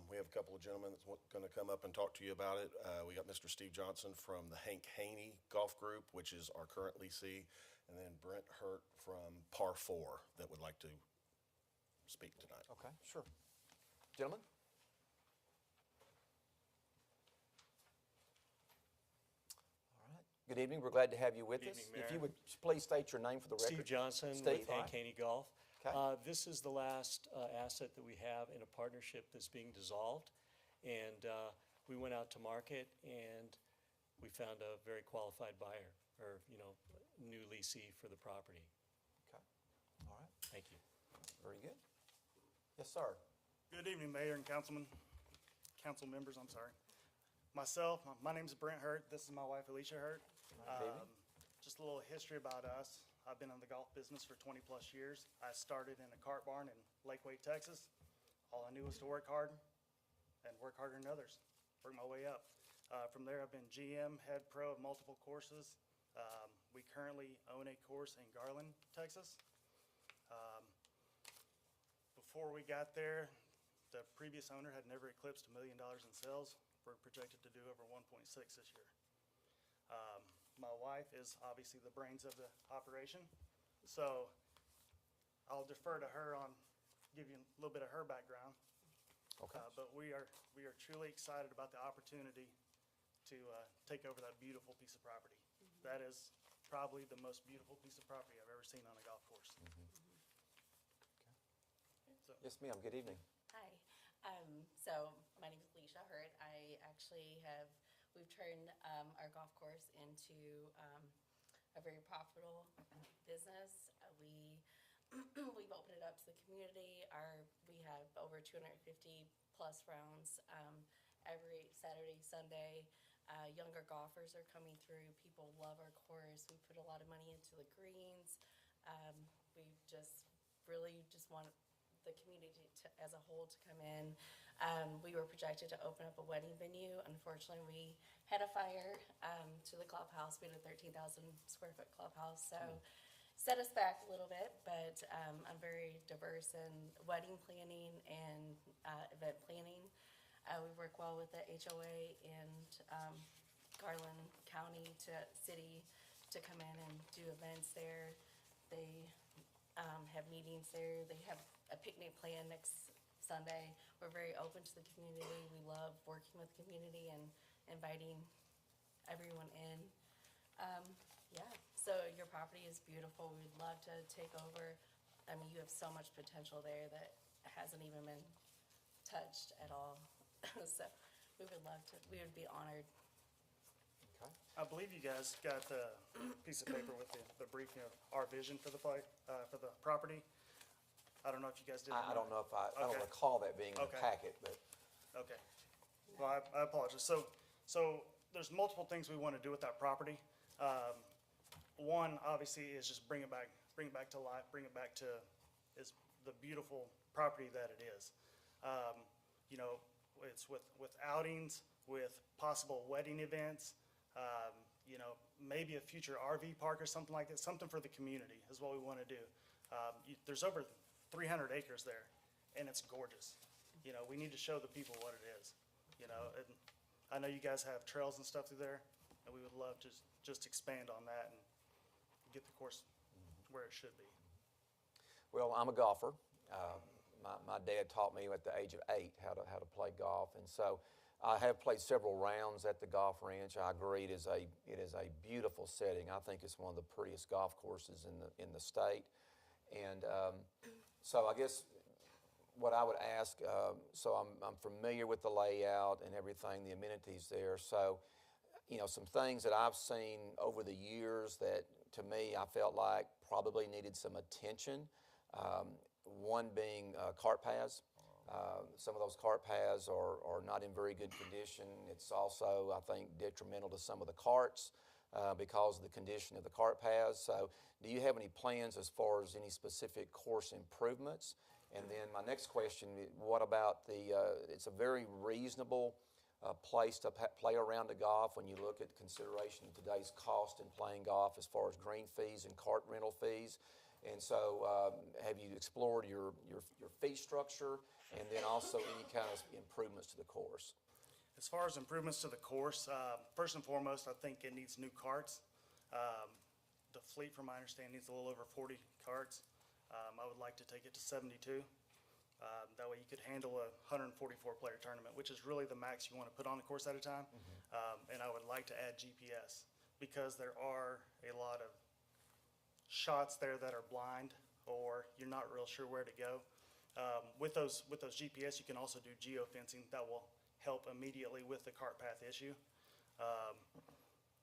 We have a couple of gentlemen that's going to come up and talk to you about it. We got Mr. Steve Johnson from the Hank Haney Golf Group, which is our current leasee, and then Brent Hurt from Par 4 that would like to speak tonight. Okay, sure. Gentlemen? Good evening. We're glad to have you with us. Evening, If Mayor. you would please state your name for the record. Steve Johnson Steve, with all Hank right. Haney Golf. Okay. This is the last asset that we have in a partnership that's being dissolved. And we went out to market and we found a very qualified buyer, or, new leasee for the property. Okay. All right. Thank you. Very good. Yes, sir. Good evening, Mayor and council members, I'm sorry. Myself, my name's Brent Hurt. This is my wife, Alicia Hurt. Just a little history about us. I've been in the golf business for 20 plus years. I started in a cart barn in Lakeway, Texas. All I knew was to work hard and work harder than others. Work my way up. From there, I've been GM, head pro of multiple courses. We currently own a course in Garland, Texas. Before we got there, the previous owner had never eclipsed $1 million in sales. We're projected to do over 1.6 this year. My wife is obviously the brains of the operation, so I'll defer to her on, give you a little bit of her background. Okay. But we are truly excited about the opportunity to take over that beautiful piece of property. That is probably the most beautiful piece of property I've ever seen on a golf course. So, Yes, ma'am. Good evening. Hi. So my name is Alicia Hurt. We've turned our golf course into a very profitable business. We've opened it up to the community. We have over 250 plus rounds every Saturday, Sunday. Younger golfers are coming through. People love our course. We put a lot of money into the greens. We just really just want the community as a whole to come in. We were projected to open up a wedding venue. Unfortunately, we had a fire to the clubhouse. We had a 13,000 square foot clubhouse, so set us back a little bit. But I'm very diverse in wedding planning and event planning. We work well with the HOA and Garland County City to come in and do events there. They have meetings there. They have a picnic plan next Sunday. We're very open to the community. We love working with the community and inviting everyone in. Yeah, so your property is beautiful. We'd love to take over. I mean, you have so much potential there that hasn't even been touched at all. So we would love to, we would be honored. Okay. I believe you guys got the piece of paper with the briefing of our vision for the property. I don't know if you guys did. I don't know if I don't Okay. recall that being in the Okay. packet, but Okay. Well, I apologize. So there's multiple things we want to do with that property. One, obviously, is just bring it back to life, bring it back to the beautiful property that it is. You know, it's with outings, with possible wedding events, you know, maybe a future RV park or something like that, something for the community is what we want to do. There's over 300 acres there, and it's gorgeous. You know, we need to show the people what it is, you know. And I know you guys have trails and stuff through there, and we would love to just expand on that and get the course where it should be. well, I'm a golfer. My dad taught me at the age of 8 how to play golf, and so I have played several rounds at the golf ranch. I agree, it is a beautiful setting. I think it's one of the prettiest golf courses in the state, and so I guess what I would ask. So I'm familiar with the layout and everything, the amenities there. So, you know, some things that I've seen over the years that to me I felt like probably needed some attention. One being cart paths. Some of those cart paths are not in very good condition. It's also, I think, detrimental to some of the carts because of the condition of the cart paths. So do you have any plans as far as any specific course improvements? And then my next question, what about it's a very reasonable place to play around the golf when you look at consideration of today's cost in playing golf as far as green fees and cart rental fees. And so have you explored your fee structure and then also any kind of improvements to the course? As far as improvements to the course, first and foremost, I think it needs new carts. The fleet, from my understanding, is a little over 40 carts. I would like to take it to 72. That way you could handle a 144-player tournament, which is really the max you want to put on the course at a time. And I would like to add GPS because there are a lot of shots there that are blind or you're not real sure where to go. With those GPS, you can also do geofencing that will help immediately with the cart path issue.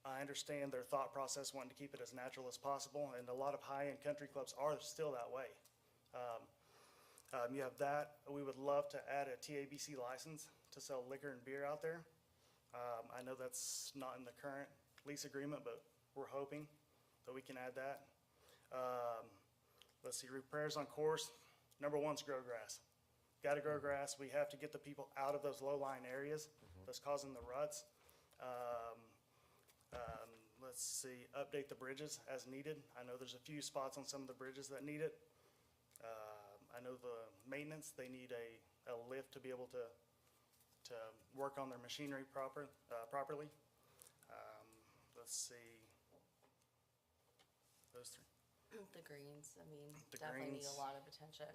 I understand their thought process wanting to keep it as natural as possible, and a lot of high-end country clubs are still that way. You have that. We would love to add a TABC license to sell liquor and beer out there. I know that's not in the current lease agreement, but we're hoping that we can add that. Let's see, repairs on course. Number one's grow grass. Got to grow grass. We have to get the people out of those low-lying areas that's causing the ruts. Let's see, update the bridges as needed. I know there's a few spots on some of the bridges that need it. I know the maintenance, they need a lift to be able to work on their machinery properly. Let's see, those three. The greens, I mean, The definitely need greens. a lot of attention.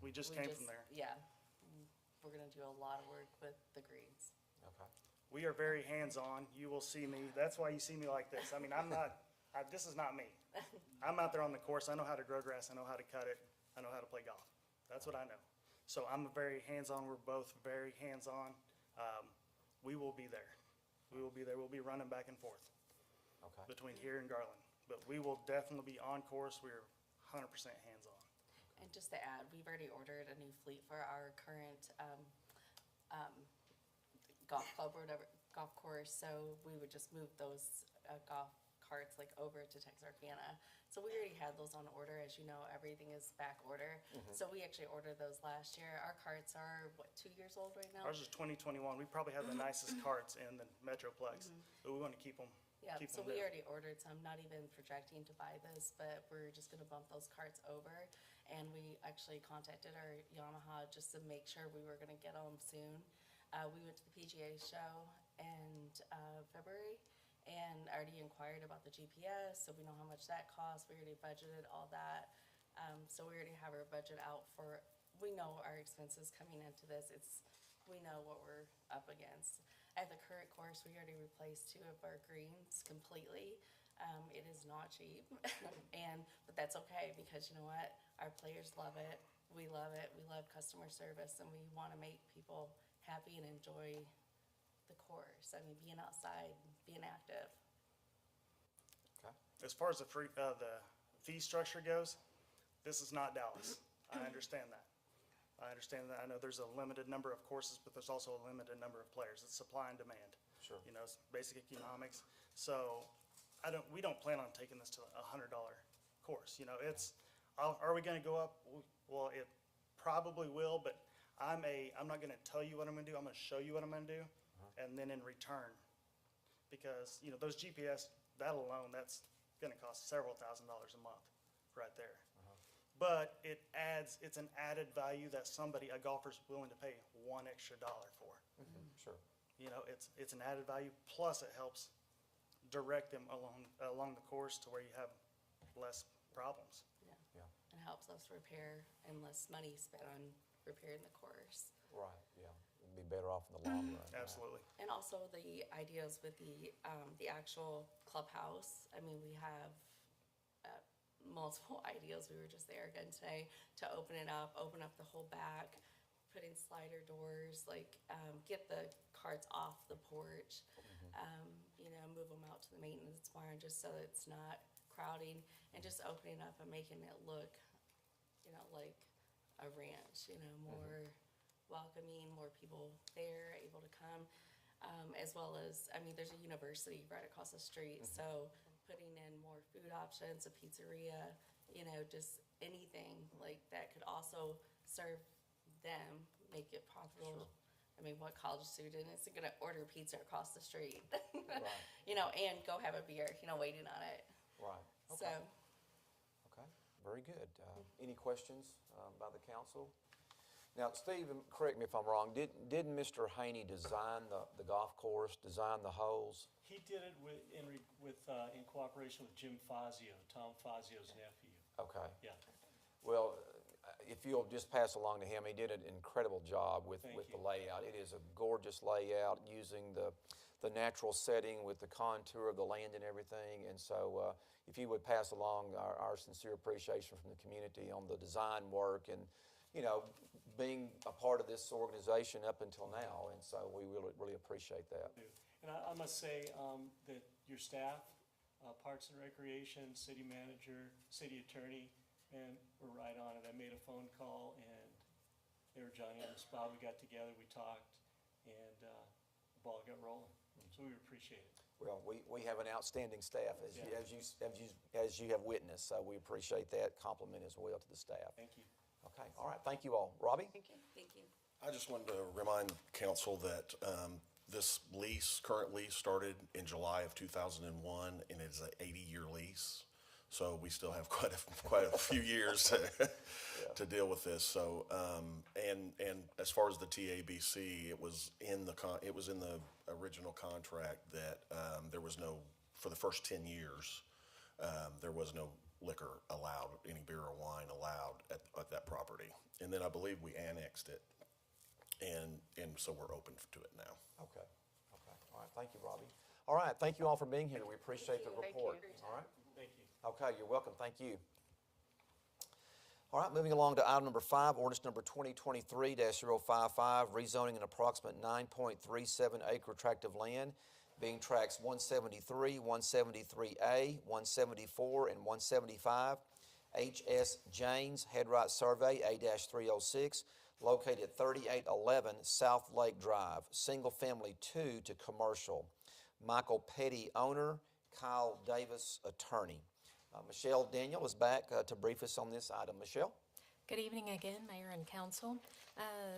We just came from there. Yeah, we're gonna do a lot of work with the greens. Okay. We are very hands-on. You will see me. That's why you see me like this. I mean, this is not me. I'm out there on the course. I know how to grow grass. I know how to cut it. I know how to play golf. That's what I know. So I'm very hands-on. We're both very hands-on. We will be there. We will be there. We'll be running back and forth between here and Garland. But we will definitely be on course. We're 100% hands-on. And just to add, we've already ordered a new fleet for our current golf club or whatever, golf course, so we would just move those golf carts like over to Texarkana. So we already had those on order. As you know, everything is back order. So we actually ordered those last year. Our carts are, what, 2 years old right now? Ours is 2021. We probably have the nicest carts in the Metroplex, but we want to keep them. Yeah, keep so them we there. already ordered some, not even projecting to buy this, but we're just gonna bump those carts over. And we actually contacted our Yamaha just to make sure we were gonna get them soon. We went to the PGA show in February and already inquired about the GPS, so we know how much that costs. We already budgeted all that. So we already have our budget out for, we know our expenses coming into this. We know what we're up against. At the current course, we already replaced 2 of our greens completely. It is not cheap, but that's okay, because you know what? Our players love it. We love it. We love customer service, and we want to make people happy and enjoy the course. I mean, being outside, being active. Okay. As far as the fee structure goes, this is not Dallas. I understand that. I know there's a limited number of courses, but there's also a limited number of players. It's supply and demand. Sure. You know, it's basic economics. So we don't plan on taking this to a $100 course. You know, are we gonna go up? Well, it probably will, but I'm not gonna tell you what I'm gonna do. I'm gonna show you what I'm gonna do. And then in return, because, you know, those GPS, that alone, that's gonna cost several $1,000s a month right there. But it's an added value that a golfer's willing to pay $1 extra for. Sure. You know, it's an added value, plus it helps direct them along the course to where you have less problems. Yeah. And helps us repair and less money spent on repairing the course. Right, yeah. It'd be better off in the long run. Absolutely. And also the ideas with the actual clubhouse. I mean, we have multiple ideas. We were just there again today to open up the whole back, put in slider doors, like get the carts off the porch, you know, move them out to the maintenance barn just so it's not crowding, and just opening up and making it look, you know, like a ranch, you know, more welcoming, more people there able to come, as well as, I mean, there's a university right across the street, so putting in more food options, a pizzeria, you know, just anything like that could also serve them, make it profitable. Sure. I mean, what college student isn't gonna order pizza across the street? Right. You know, and go have a beer, you know, waiting on it. Right. So, Okay. Okay, very good. Any questions by the council? Now, Steve, correct me if I'm wrong, didn't Mr. Haney design the golf course, design the holes? He did it in cooperation with Jim Fazio, Tom Fazio's nephew. Okay. Yeah. Well, if you'll just pass along to him, he did an incredible job with Thank the you. layout. It is a gorgeous layout using the natural setting with the contour of the land and everything. And so if you would pass along our sincere appreciation from the community on the design work and, you know, being a part of this organization up until now. And so we really, really appreciate that. And I must say that your staff, Parks and Recreation, city manager, city attorney, and we're right on it. I made a phone call and they were Johnny on the spot. We got together, we talked, and the ball got rolling. So we appreciate it. Well, we have an outstanding staff, as Yeah. as you have witnessed, so we appreciate that compliment as well to the staff. Thank you. Okay, all right, thank you all. Robbie? thank you. I just wanted to remind council that this current lease started in July of 2001, and it's an 80-year lease. So we still have quite a few years to deal with this. So and as far as the TABC, it was in the original contract that there was no, for the first 10 years, there was no liquor allowed, any beer or wine allowed at that property. And then I believe we annexed it, and so we're open to it now. Okay, all right, thank you, Robbie. All right, thank you all for being here. We appreciate the Thank report. you. All right? Thank you. Okay, you're welcome, thank you. All right, moving along to item number 5, ordinance number 2023-055, rezoning an approximate 9.37 acre tract of land, being tracts 173, 173A, 174, and 175, H.S. Janes, Headright Survey, A-306, located at 3811 South Lake Drive, single-family 2 to commercial. Michael Petty, owner, Kyle Davis, attorney. Michelle Daniel is back to brief us on this item. Michelle? Good evening again, Mayor and Council.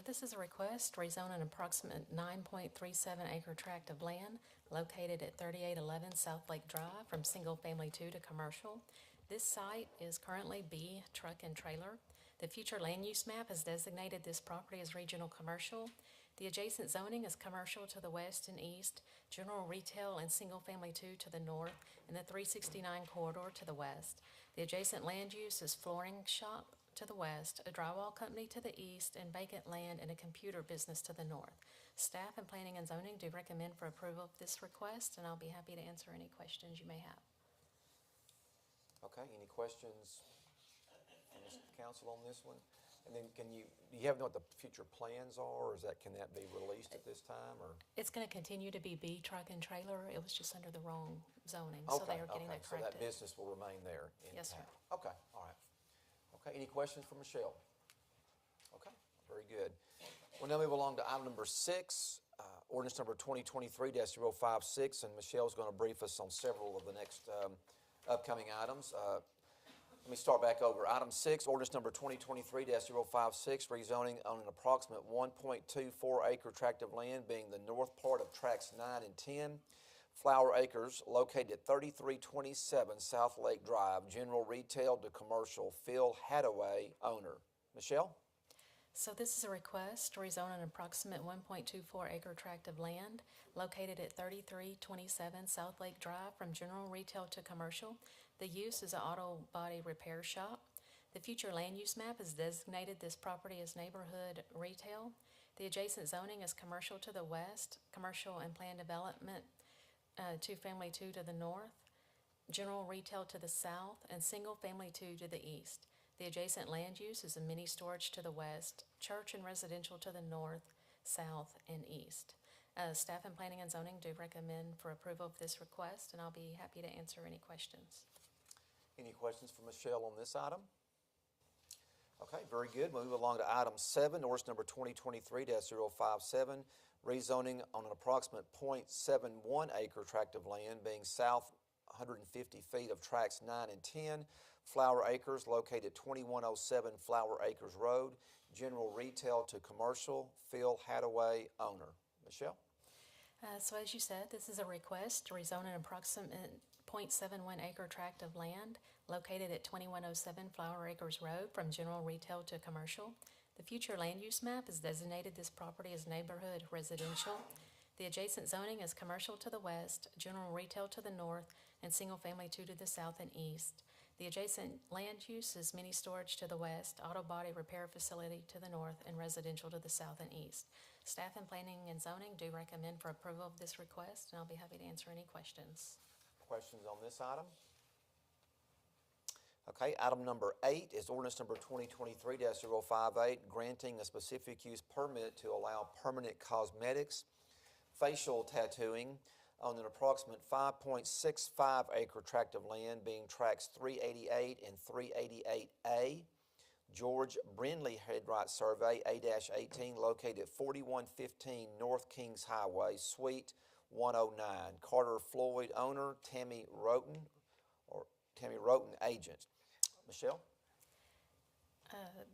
This is a request to rezone an approximate 9.37 acre tract of land located at 3811 South Lake Drive from single-family 2 to commercial. This site is currently B truck and trailer. The future land use map has designated this property as regional commercial. The adjacent zoning is commercial to the west and east, general retail and single-family 2 to the north, and the 369 corridor to the west. The adjacent land use is flooring shop to the west, a drywall company to the east, and vacant land and a computer business to the north. Staff and Planning and Zoning do recommend for approval of this request, and I'll be happy to answer any questions you may have. Okay, any questions from the council on this one? And then do you have know what the future plans are, or can that be released at this time, or? It's going to continue to be B truck and trailer. It was just under the wrong zoning, so they are getting that So that corrected. business will remain there in Yes, sir. town. Okay, all right. Okay, any questions for Michelle? Okay, very good. We'll now move along to item number 6, ordinance number 2023-056, and Michelle's going to brief us on several of the next upcoming items. Let me start back over. Item 6, ordinance number 2023-056, rezoning on an approximate 1.24 acre tract of land being the north part of tracts 9 and 10. Flower Acres, located at 3327 South Lake Drive, general retail to commercial. Phil Hadaway, owner. Michelle? So this is a request to rezone an approximate 1.24 acre tract of land located at 3327 South Lake Drive from general retail to commercial. The use is an auto body repair shop. The future land use map has designated this property as neighborhood retail. The adjacent zoning is commercial to the west, commercial and planned development, two-family 2 to the north, general retail to the south, and single-family 2 to the east. The adjacent land use is a mini storage to the west, church and residential to the north, south, and east. Staff and Planning and Zoning do recommend for approval of this request, and I'll be happy to answer any questions. Any questions for Michelle on this item? Okay, very good. We'll move along to item 7, ordinance number 2023-057, rezoning on an approximate .71 acre tract of land being south 150 feet of tracts 9 and 10. Flower Acres, located at 2107 Flower Acres Road, general retail to commercial. Phil Hadaway, owner. Michelle? So as you said, this is a request to rezone an approximate .71 acre tract of land located at 2107 Flower Acres Road from general retail to commercial. The future land use map has designated this property as neighborhood residential. The adjacent zoning is commercial to the west, general retail to the north, and single-family 2 to the south and east. The adjacent land use is mini storage to the west, auto body repair facility to the north, and residential to the south and east. Staff and Planning and Zoning do recommend for approval of this request, and I'll be happy to answer any questions. Questions on this item? Okay, item number 8 is ordinance number 2023-058, granting a specific use permit to allow permanent cosmetics, facial tattooing on an approximate 5.65 acre tract of land being tracts 388 and 388A. George Brindley Headright Survey, A-18, located at 4115 North Kings Highway, Suite 109. Carter Floyd, owner. Tammy Roten, agent. Michelle?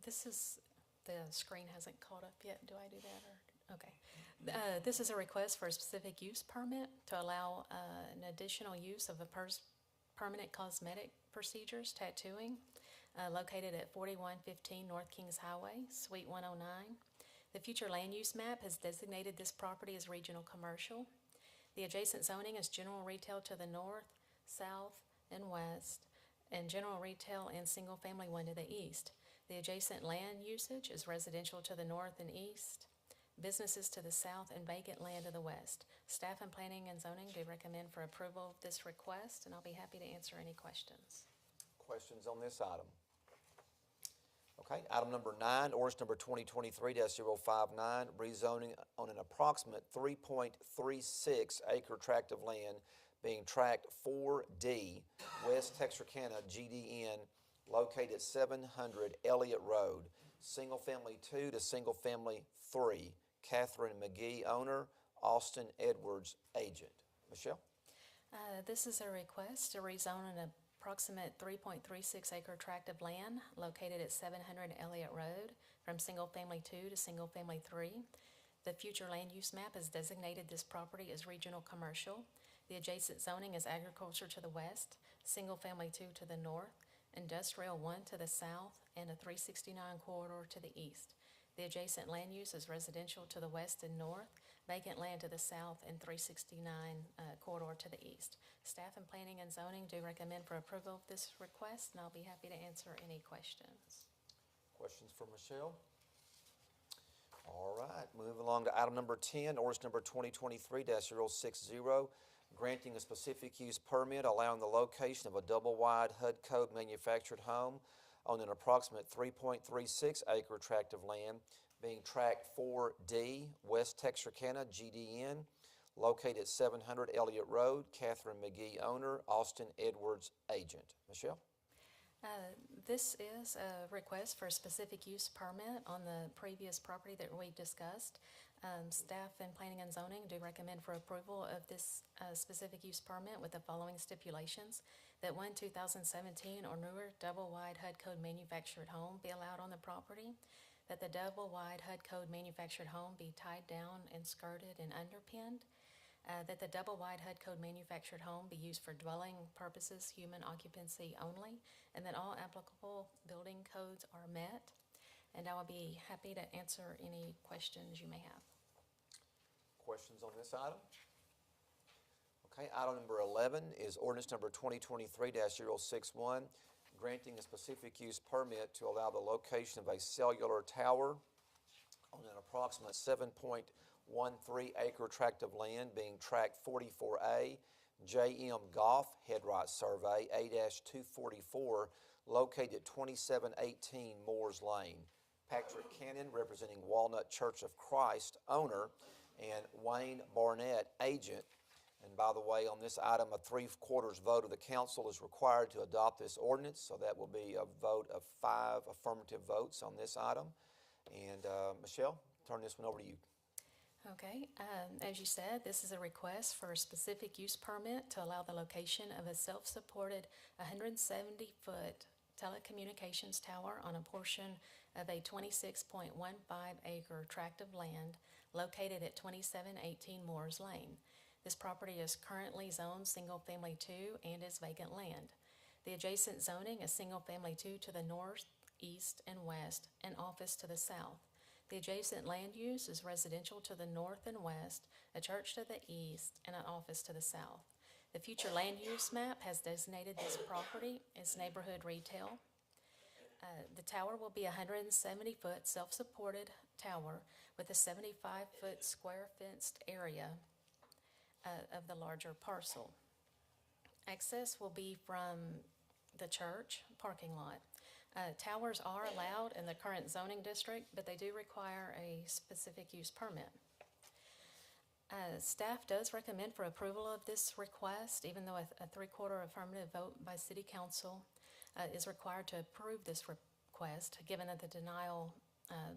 This is, the screen hasn't caught up yet. Do I do that or? Okay. This is a request for a specific use permit to allow an additional use of a permanent cosmetic procedures, tattooing, located at 4115 North Kings Highway, Suite 109. The future land use map has designated this property as regional commercial. The adjacent zoning is general retail to the north, south, and west, and general retail and single-family 1 to the east. The adjacent land usage is residential to the north and east, businesses to the south, and vacant land to the west. Staff and Planning and Zoning do recommend for approval of this request, and I'll be happy to answer any questions. Questions on this item? Okay, item number 9, ordinance number 2023-059, rezoning on an approximate 3.36 acre tract of land being tract 4D, West Texarkana GDN, located at 700 Elliott Road, Single Family 2 to Single Family 3. Catherine McGee, owner. Austin Edwards, agent. Michelle? This is a request to rezone an approximate 3.36 acre tract of land located at 700 Elliott Road from Single Family 2 to Single Family 3. The future land use map has designated this property as regional commercial. The adjacent zoning is agriculture to the west, Single Family 2 to the north, Industrial 1 to the south, and a 369 corridor to the east. The adjacent land use is residential to the west and north, vacant land to the south, and 369 corridor to the east. Staff and Planning and Zoning do recommend for approval of this request, and I'll be happy to answer any questions. Questions for Michelle? All right, moving along to item number 10, ordinance number 2023-060, granting a specific use permit allowing the location of a double-wide HUD code manufactured home on an approximate 3.36 acre tract of land being tract 4D, West Texarkana, GDN, located at 700 Elliott Road. Catherine McGee, owner. Austin Edwards, agent. Michelle? This is a request for a specific use permit on the previous property that we discussed. Staff and Planning and Zoning do recommend for approval of this specific use permit with the following stipulations: that one 2017 or newer double-wide HUD code manufactured home be allowed on the property, that the double-wide HUD code manufactured home be tied down and skirted and underpinned, that the double-wide HUD code manufactured home be used for dwelling purposes, human occupancy only, and that all applicable building codes are met. And I will be happy to answer any questions you may have. Questions on this item? Okay, item number 11 is ordinance number 2023-061, granting a specific use permit to allow the location of a cellular tower on an approximate 7.13 acre tract of land being tract 44A, JM Golf Headright Survey A-244, located at 2718 Moores Lane. Patrick Cannon, representing Walnut Church of Christ, owner, and Wayne Barnett, agent. And by the way, on this item, a 3/4 vote of the council is required to adopt this ordinance, so that will be a vote of 5 affirmative votes on this item. And Michelle, turn this one over to you. Okay, as you said, this is a request for a specific use permit to allow the location of a self-supported 170-foot telecommunications tower on a portion of a 26.15 acre tract of land located at 2718 Moores Lane. This property is currently zoned Single Family 2 and is vacant land. The adjacent zoning is Single Family 2 to the north, east, and west, and office to the south. The adjacent land use is residential to the north and west, a church to the east, and an office to the south. The future land use map has designated this property as neighborhood retail. The tower will be a 170-foot self-supported tower with a 75-foot square fenced area of the larger parcel. Access will be from the church parking lot. Towers are allowed in the current zoning district, but they do require a specific use permit. Staff does recommend for approval of this request, even though a 3/4 affirmative vote by City Council is required to approve this request, given that the denial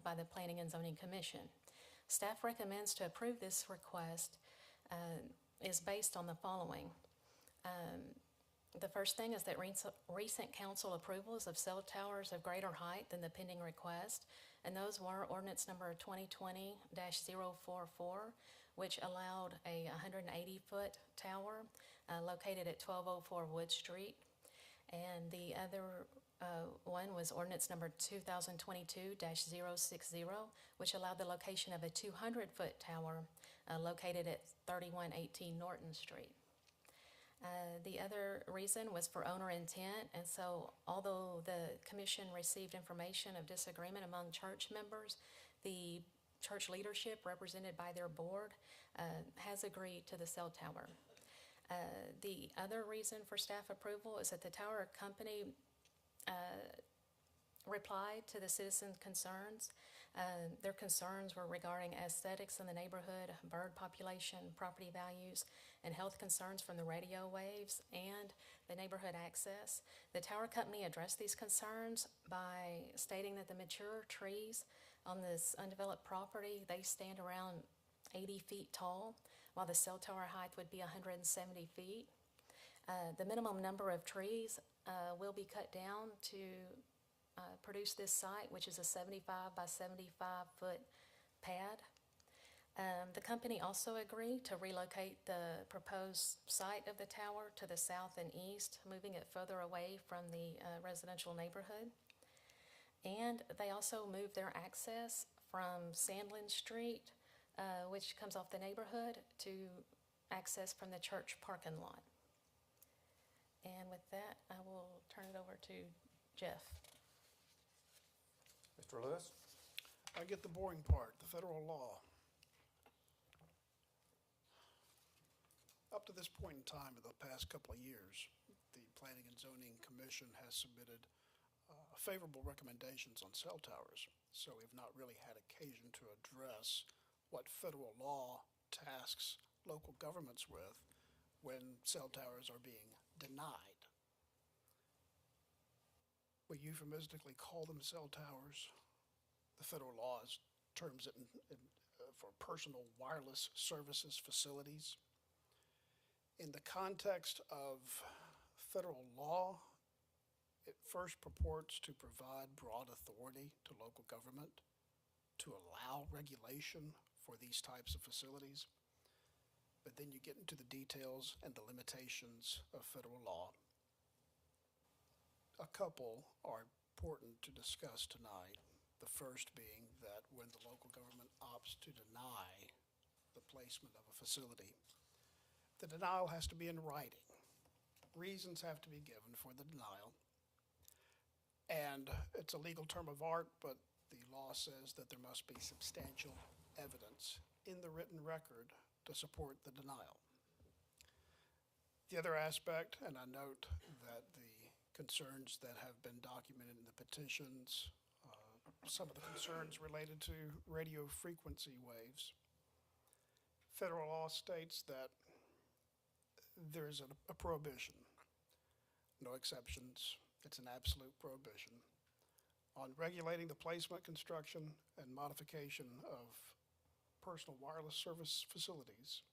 by the Planning and Zoning Commission. Staff recommends to approve this request is based on the following. The first thing is that recent council approvals of cell towers of greater height than the pending request, and those were ordinance number 2020-044, which allowed a 180-foot tower located at 1204 Wood Street, and the other one was ordinance number 2022-060, which allowed the location of a 200-foot tower located at 3118 Norton Street. The other reason was for owner intent, and so although the commission received information of disagreement among church members, the church leadership, represented by their board, has agreed to the cell tower. The other reason for staff approval is that the tower company replied to the citizen concerns Their concerns were regarding aesthetics in the neighborhood, bird population, property values, and health concerns from the radio waves and the neighborhood access. The tower company addressed these concerns by stating that the mature trees on this undeveloped property, they stand around 80 feet tall, while the cell tower height would be 170 feet. The minimum number of trees will be cut down to produce this site, which is a 75 by 75 foot pad. The company also agreed to relocate the proposed site of the tower to the south and east, moving it further away from the residential neighborhood. And they also moved their access from Sandlin Street, which comes off the neighborhood, to access from the church parking lot. And with that, I will turn it over to Jeff. Mr. Lewis? I get the boring part, the federal law. Up to this point in time, in the past couple of years, the Planning and Zoning Commission has submitted favorable recommendations on cell towers. So we've not really had occasion to address what federal law tasks local governments with when cell towers are being denied. We euphemistically call them cell towers. The federal laws terms it for personal wireless services facilities. In the context of federal law, it first purports to provide broad authority to local government to allow regulation for these types of facilities. But then you get into the details and the limitations of federal law. A couple are important to discuss tonight. The first being that when the local government opts to deny the placement of a facility, the denial has to be in writing. Reasons have to be given for the denial. And it's a legal term of art, but the law says that there must be substantial evidence in the written record to support the denial. The other aspect, and I note that the concerns that have been documented in the petitions, some of the concerns related to radio frequency waves. Federal law states that there is a prohibition, no exceptions. It's an absolute prohibition on regulating the placement, construction, and modification of personal wireless service facilities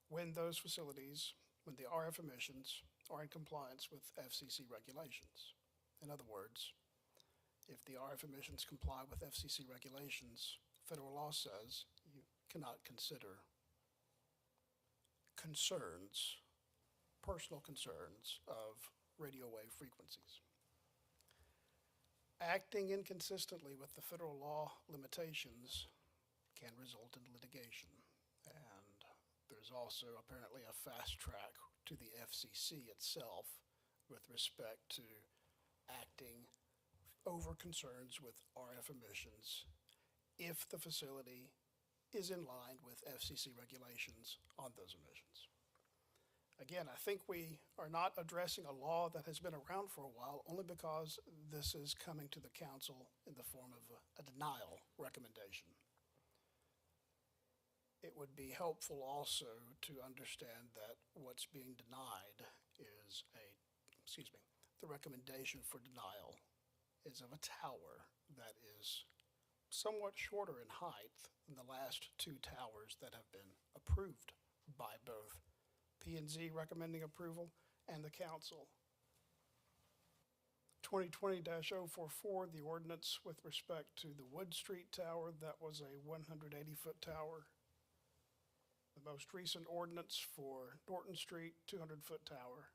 when those facilities, when the RF emissions are in compliance with FCC regulations. In other words, if the RF emissions comply with FCC regulations, federal law says you cannot consider concerns, personal concerns of radio wave frequencies. Acting inconsistently with the federal law limitations can result in litigation. And there's also apparently a fast track to the FCC itself with respect to acting over concerns with RF emissions if the facility is in line with FCC regulations on those emissions. Again, I think we are not addressing a law that has been around for a while only because this is coming to the council in the form of a denial recommendation. It would be helpful also to understand that what's being denied is the recommendation for denial is of a tower that is somewhat shorter in height than the last two towers that have been approved by both P&Z recommending approval and the council. 2020-044, the ordinance with respect to the Wood Street Tower, that was a 180-foot tower. The most recent ordinance for Norton Street, 200-foot tower.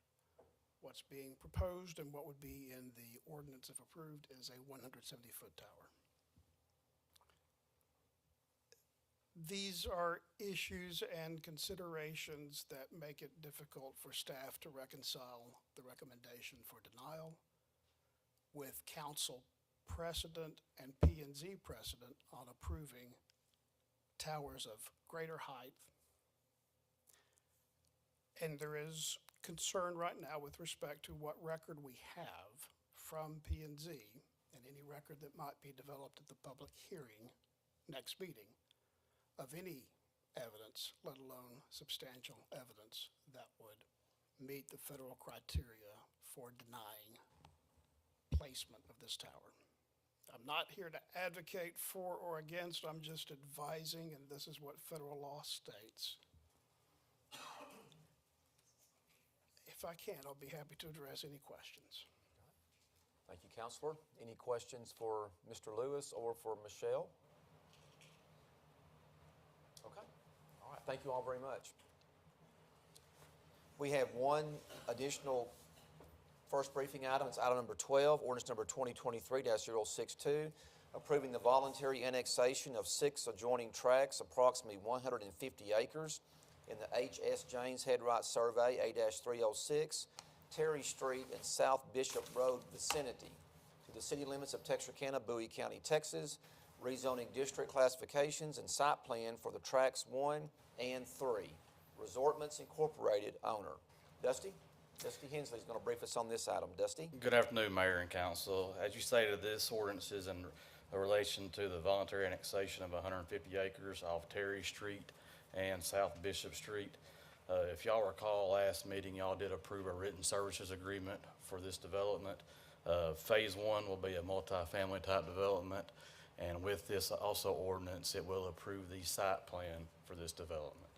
What's being proposed and what would be in the ordinance if approved is a 170-foot tower. These are issues and considerations that make it difficult for staff to reconcile the recommendation for denial with council precedent and P&Z precedent on approving towers of greater height. And there is concern right now with respect to what record we have from P&Z and any record that might be developed at the public hearing next meeting of any evidence, let alone substantial evidence, that would meet the federal criteria for denying placement of this tower. I'm not here to advocate for or against, I'm just advising, and this is what federal law states. If I can, I'll be happy to address any questions. Thank you, Counselor. Any questions for Mr. Lewis or for Michelle? Okay. All right. Thank you all very much. We have one additional first briefing item. It's item number 12, ordinance number 2023-062, approving the voluntary annexation of 6 adjoining tracts, approximately 150 acres, in the H.S. James Headright Survey, A-306, Terry Street and South Bishop Road vicinity to the city limits of Texarkana, Bowie County, Texas, rezoning district classifications and site plan for the tracts 1 and 3. Resortments Incorporated owner. Dusty Hensley is going to brief us on this item. Dusty? Good afternoon, Mayor and Council. As you stated, this ordinance is in relation to the voluntary annexation of 150 acres off Terry Street and South Bishop Street. If y'all recall, last meeting, y'all did approve a written services agreement for this development. Phase 1 will be a multi-family type development, and with this also ordinance, it will approve the site plan for this development.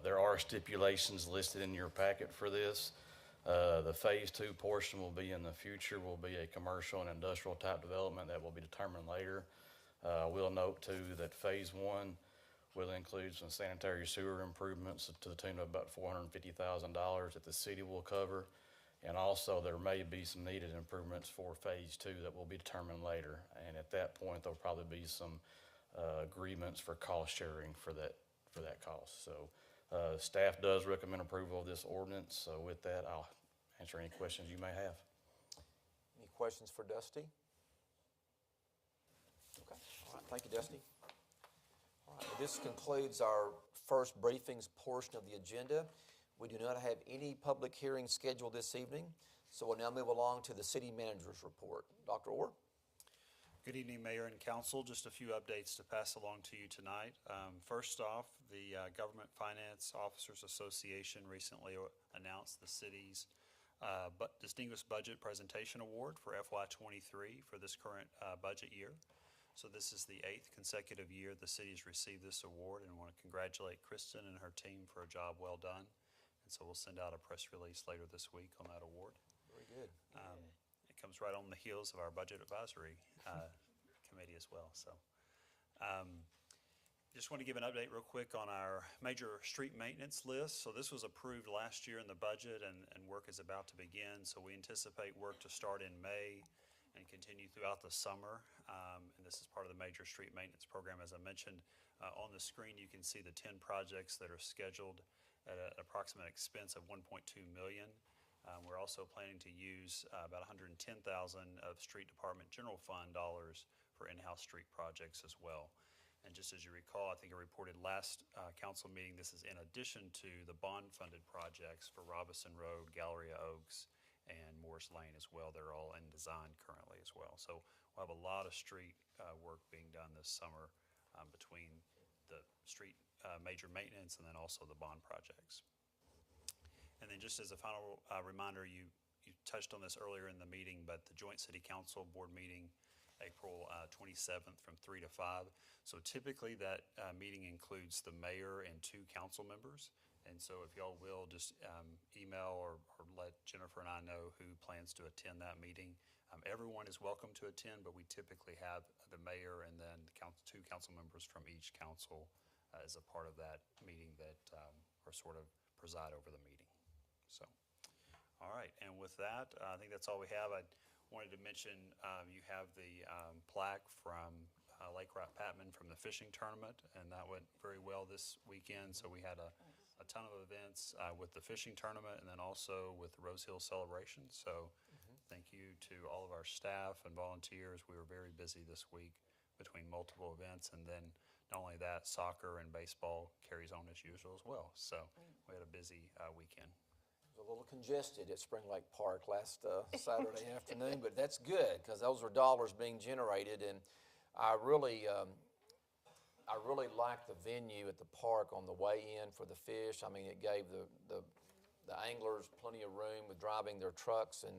There are stipulations listed in your packet for this. The Phase 2 portion will be in the future, will be a commercial and industrial type development that will be determined later. We'll note too that Phase 1 will include some sanitary sewer improvements to the tune of about $450,000 that the city will cover. And also there may be some needed improvements for Phase 2 that will be determined later. And at that point, there'll probably be some agreements for cost sharing for that cost. So staff does recommend approval of this ordinance. So with that, I'll answer any questions you may have. Any questions for Dusty? Okay. All right. Thank you, Dusty. All right. This concludes our first briefings portion of the agenda. We do not have any public hearings scheduled this evening, so we'll now move along to the city manager's report. Dr. Orr? Good evening, Mayor and Council. Just a few updates to pass along to you tonight. First off, the Government Finance Officers Association recently announced the city's Distinguished Budget Presentation Award for FY23 for this current budget year. So this is the 8th consecutive year the city has received this award, and I want to congratulate Kristen and her team for a job well done. And so we'll send out a press release later this week on that award. Very good. It comes right on the heels of our Budget Advisory Committee as well. So just want to give an update real quick on our major street maintenance list. So this was approved last year in the budget, and work is about to begin. So we anticipate work to start in May and continue throughout the summer. And this is part of the major street maintenance program. As I mentioned, on the screen you can see the 10 projects that are scheduled at an approximate expense of $1.2 million. We're also planning to use about $110,000 of Street Department General Fund dollars for in-house street projects as well. And just as you recall, I think I reported last council meeting, this is in addition to the bond-funded projects for Robinson Road, Galleria Oaks, and Morris Lane as well. They're all in design currently as well. So we'll have a lot of street work being done this summer between the street major maintenance and then also the bond projects. And then just as a final reminder, you touched on this earlier in the meeting, but the Joint City Council Board meeting, April 27th from 3 to 5. So typically that meeting includes the mayor and 2 council members. And so if y'all will, just email or let Jennifer and I know who plans to attend that meeting. Everyone is welcome to attend, but we typically have the mayor and then the 2 council members from each council as a part of that meeting that are sort of preside over the meeting. So, all right, and with that, I think that's all we have. I wanted to mention you have the plaque from Lake Wright Patman from the fishing tournament, and that went very well this weekend. So we had a ton of events with the fishing tournament and then also with the Rose Hill celebration. So thank you to all of our staff and volunteers. We were very busy this week between multiple events, and then not only that, soccer and baseball carries on as usual as well. So we had a busy weekend. was a little congested at Spring Lake Park last Saturday afternoon, but that's good because those are dollars being generated, and I really liked the venue at the park on the way in for the fish. I mean, it gave the anglers plenty of room with driving their trucks and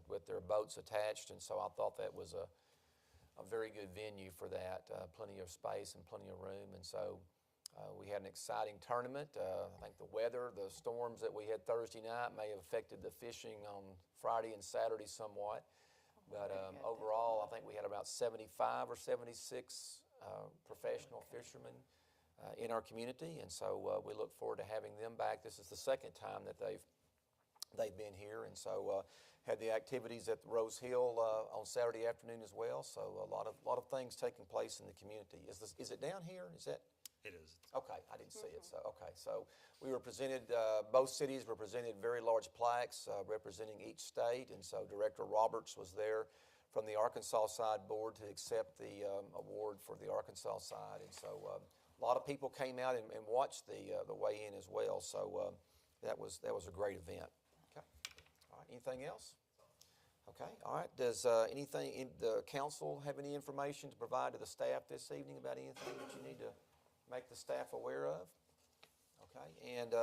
with their boats attached, and so I thought that was a very good venue for that. Plenty of space and plenty of room, and so we had an exciting tournament. I think the weather, the storms that we had Thursday night may have affected the fishing on Friday and Saturday somewhat, but overall I think we had about 75 or 76 professional fishermen in our community, and so we look forward to having them back. This is the second time that they've been here, and so had the activities at the Rose Hill on Saturday afternoon as well. So a lot of things taking place in the community. Is it down here? Is that? It is. Okay, I didn't see it. So okay, so we were presented. Both cities were presented very large plaques representing each state, and so Director Roberts was there from the Arkansas side board to accept the award for the Arkansas side, and so a lot of people came out and watched the weigh-in as well. So that was a great event. Okay. All right. Anything else? Okay. All right. Does anything in the council have any information to provide to the staff this evening about anything that you need to make the staff aware of? Okay. And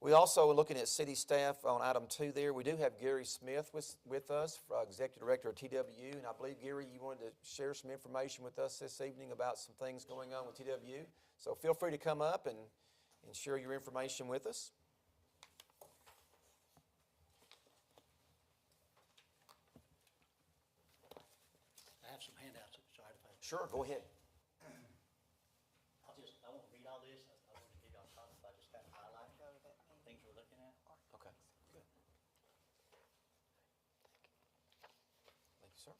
we also are looking at city staff on item 2 there. We do have Gary Smith with us, Executive Director of TWU, and I believe, Gary, you wanted to share some information with us this evening about some things going on with TWU. So feel free to come up and share your information with us. I have some handouts. Sorry if I... Sure, go ahead. I won't read all this. I want to give y'all a copy if I just kind of highlight things we're looking at. Okay, good. Thank you, sir.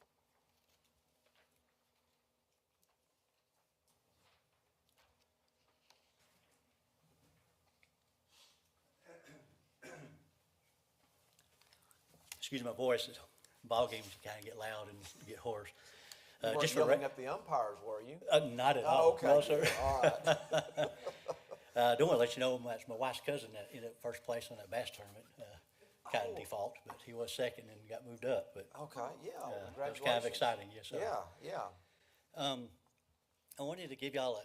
Excuse my voice. Ball games kind of get loud and get hoarse. You weren't just yelling at the umpires, were you? Not at Oh, all. okay. No, sir. All right. I don't want to let you know that's my wife's cousin that ended up first place on that bass tournament. Kind of default, but he was second and got moved up. But okay, yeah, it was kind of exciting. Yes, sir. Yeah. I wanted to give y'all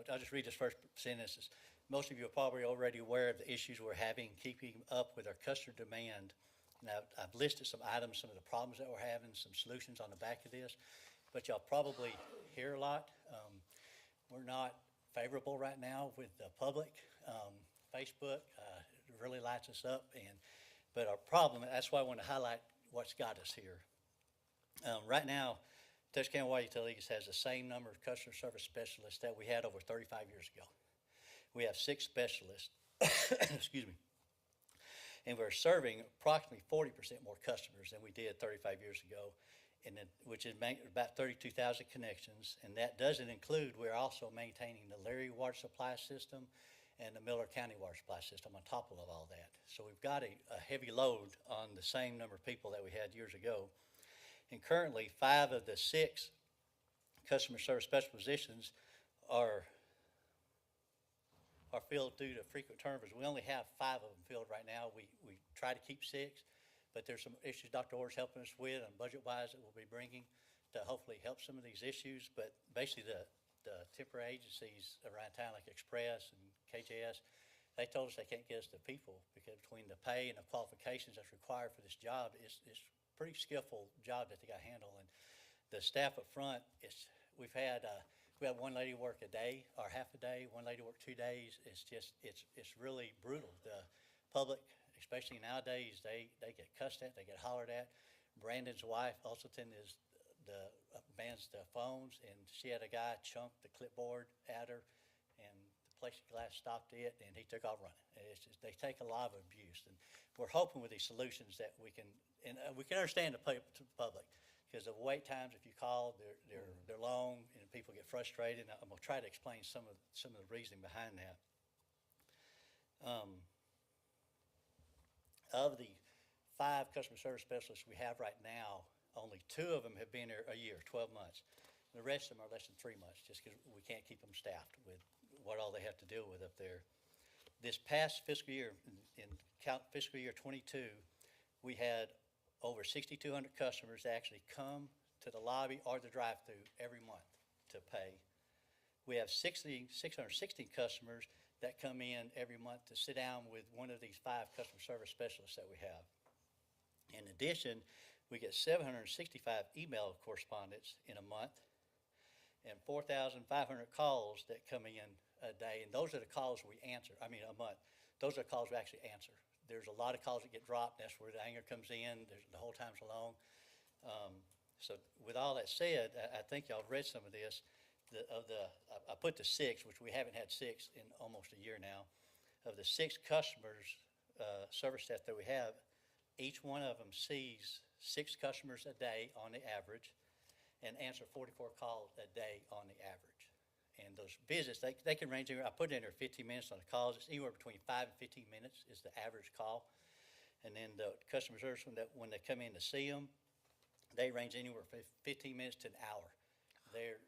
I'll just read this first sentence. Most of you are probably already aware of the issues we're having keeping up with our customer demand. And I've listed some items, some of the problems that we're having, some solutions on the back of this. But y'all probably hear a lot. We're not favorable right now with the public. Facebook really lights us up. But our problem, that's why I want to highlight what's got us here. Right now, Texarkana Water Utilities has the same number of customer service specialists that we had over 35 years ago. We have 6 specialists, excuse me, and we're serving approximately 40% more customers than we did 35 years ago, which is about 32,000 connections, and that doesn't include, we're also maintaining the Leary water supply system and the Miller County water supply system on top of all that. So we've got a heavy load on the same number of people that we had years ago. And currently, 5 of the 6 customer service special positions are filled due to frequent turnovers. We only have 5 of them filled right now. We try to keep 6, but there's some issues Dr. Orr's helping us with and budget-wise that we'll be bringing to hopefully help some of these issues. But basically, the temporary agencies around town like Express and KJS, they told us they can't get us the people because between the pay and the qualifications that's required for this job, it's pretty skillful job that they got to handle. And the staff up front, we had one lady work a day or half a day, one lady work 2 days. It's really brutal. The public, especially nowadays, they get cussed at, they get hollered at. Brandon's wife, Alston, mans the phones, and she had a guy chunk the clipboard at her, and the plexiglass stopped it, and he took off running. They take a lot of abuse, and we're hoping with these solutions that we can understand the public, because the wait times, if you call, they're long, and people get frustrated. And I'm gonna try to explain some of the reasoning behind that. Of the 5 customer service specialists we have right now, only 2 of them have been here a year, 12 months. The rest of them are less than 3 months, just because we can't keep them staffed with what all they have to deal with up there. This past fiscal year, in fiscal year '22, we had over 6,200 customers that actually come to the lobby or the drive-through every month to pay. We have 616 customers that come in every month to sit down with one of these 5 customer service specialists that we have. In addition, we get 765 email correspondence in a month and 4,500 calls that come in a day. And those are the calls we answer, a month. Those are the calls we actually answer. There's a lot of calls that get dropped. That's where the anger comes in. The whole time's long. So with all that said, I think y'all read some of this. I put the 6, which we haven't had 6 in almost a year now. Of the 6 customers, service staff that we have, each one of them sees 6 customers a day on the average and answer 44 calls a day on the average. And those visits, they can range anywhere. I put in there 15 minutes on the calls. It's anywhere between 5 and 15 minutes is the average call. And then the customer service, when they come in to see them, they range anywhere from 15 minutes to an hour. There's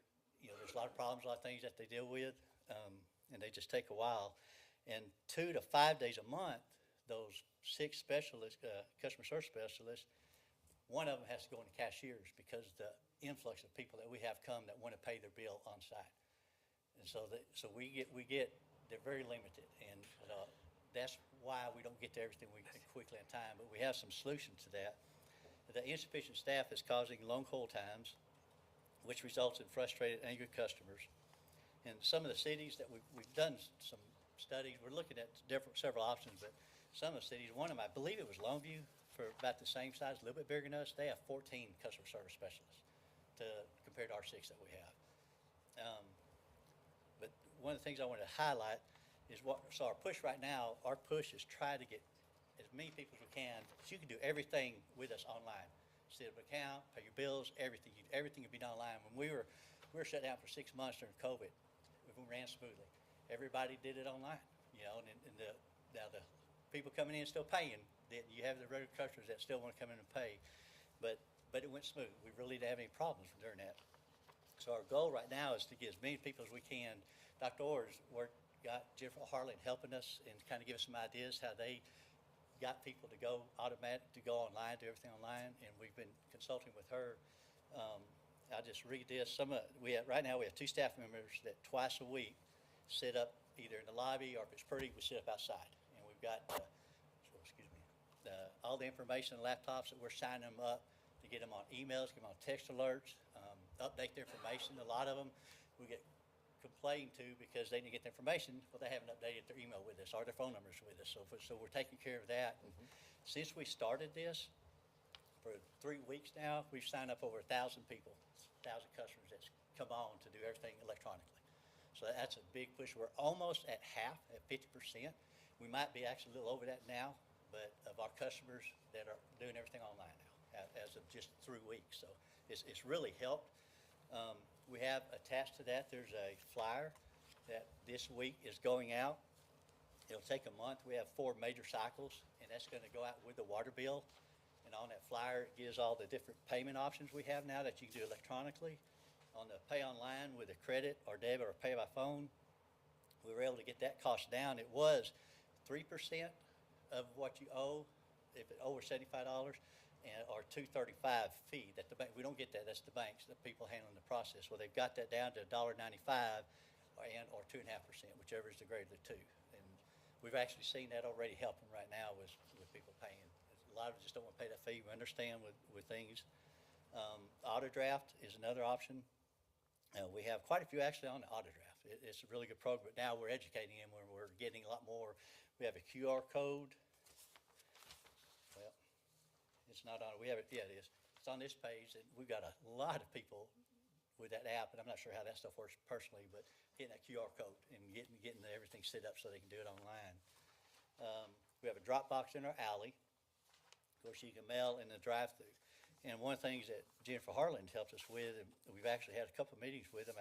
a lot of problems, a lot of things that they deal with, and they just take a while. And 2 to 5 days a month, those 6 specialists, customer service specialists, one of them has to go into cashiers because the influx of people that we have come that want to pay their bill on site. And so we get, they're very limited, and that's why we don't get to everything we can quickly in time, but we have some solutions to that. The insufficient staff is causing long hold times, which results in frustrated, angry customers. And some of the cities that we've done some studies, we're looking at several options, but some of the cities, one of them, I believe it was Longview, for about the same size, a little bit bigger than us, they have 14 customer service specialists compared to our 6 that we have. But one of the things I wanted to highlight is so our push right now, our push is try to get as many people as we can, so you can do everything with us online. Set up an account, pay your bills, everything. Everything can be done online. When we were shut down for 6 months during COVID, we ran smoothly. Everybody did it online, and now the people coming in still paying. You have the regular customers that still want to come in and pay, but it went smooth. We really didn't have any problems during that. So our goal right now is to get as many people as we can. Dr. Orr's got Jennifer Harlan helping us and kind of give us some ideas how they got people to go online, do everything online, and we've been consulting with her. I'll just read this. Right now we have 2 staff members that twice a week sit up either in the lobby, or if it's pretty, we sit up outside. And we've got all the information and laptops that we're signing them up to get them on emails, get them on text alerts, update their information. A lot of them we get complained to because they didn't get the information, well, they haven't updated their email with us or their phone numbers with us. So we're taking care of that. And since we started this, for 3 weeks now, we've signed up over 1,000 people, 1,000 customers that's come on to do everything electronically. So that's a big push. We're almost at half, at 50%. We might be actually a little over that now, but of our customers that are doing everything online now, as of just 3 weeks. So it's really helped. We have attached to that, there's a flyer that this week is going out. It'll take a month. We have 4 major cycles, and that's going to go out with the water bill. And on that flyer, it gives all the different payment options we have now that you can do electronically. On the pay online with a credit or debit or pay by phone, we were able to get that cost down. It was 3% of what you owe, if it's over $75, or $2.35 fee that the bank. We don't get that. That's the banks, the people handling the process. Well, they've got that down to $1.95 or 2.5%, whichever is the greater of the 2. And we've actually seen that already helping right now with people paying. A lot of them just don't want to pay that fee. We understand with things. Auto draft is another option. We have quite a few actually on the auto draft. It's a really good program, but now we're educating them when we're getting a lot more. We have a QR code. Well, it's not on, we have it, yeah, it is. It's on this page, and we've got a lot of people with that app, and I'm not sure how that stuff works personally, but getting that QR code and getting everything set up so they can do it online. We have a drop box in our alley. Of course, you can mail in the drive-through. And one of the things that Jennifer Harlan helps us with, and we've actually had a couple of meetings with them,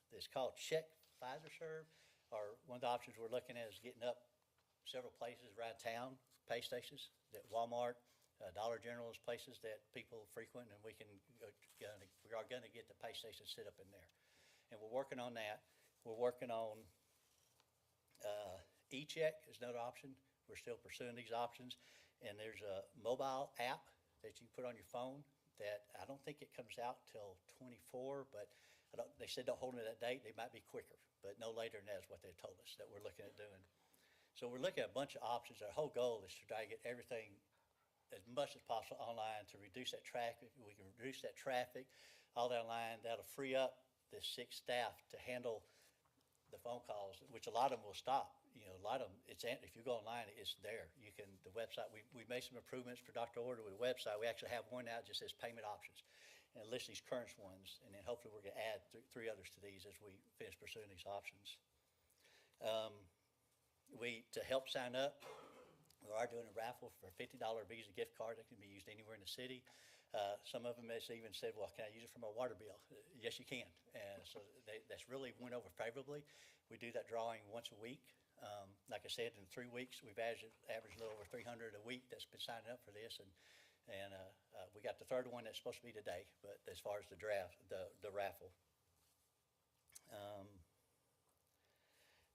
it's called Check Pfizer Serve, or one of the options we're looking at is getting up several places around town, pay stations, that Walmart, Dollar General is places that people frequent, and we are going to get the pay stations set up in there. And we're working on that. We're working on E-check is another option. We're still pursuing these options. And there's a mobile app that you put on your phone that I don't think it comes out till 24, but they said don't hold it at that date. They might be quicker, but no later than that is what they told us that we're looking at doing. So we're looking at a bunch of options. Our whole goal is to try to get everything as much as possible online to reduce that traffic. If we can reduce that traffic, all that online, that'll free up the 6 staff to handle the phone calls, which a lot of them will stop. You know, a lot of them, if you go online, it's there. You can, the website, we made some improvements for Dr. Order with the website. We actually have one now that just says payment options, and it lists these current ones, and then hopefully we're gonna add 3 others to these as we finish pursuing these options. To help sign up, we are doing a raffle for a $50 Visa gift card that can be used anywhere in the city. Some of them has even said, well, can I use it for my water bill? Yes, you can. And so that's really went over favorably. We do that drawing once a week. Like I said, in 3 weeks, we've averaged a little over 300 a week that's been signing up for this. And we got the 3rd one that's supposed to be today, but as far as the raffle.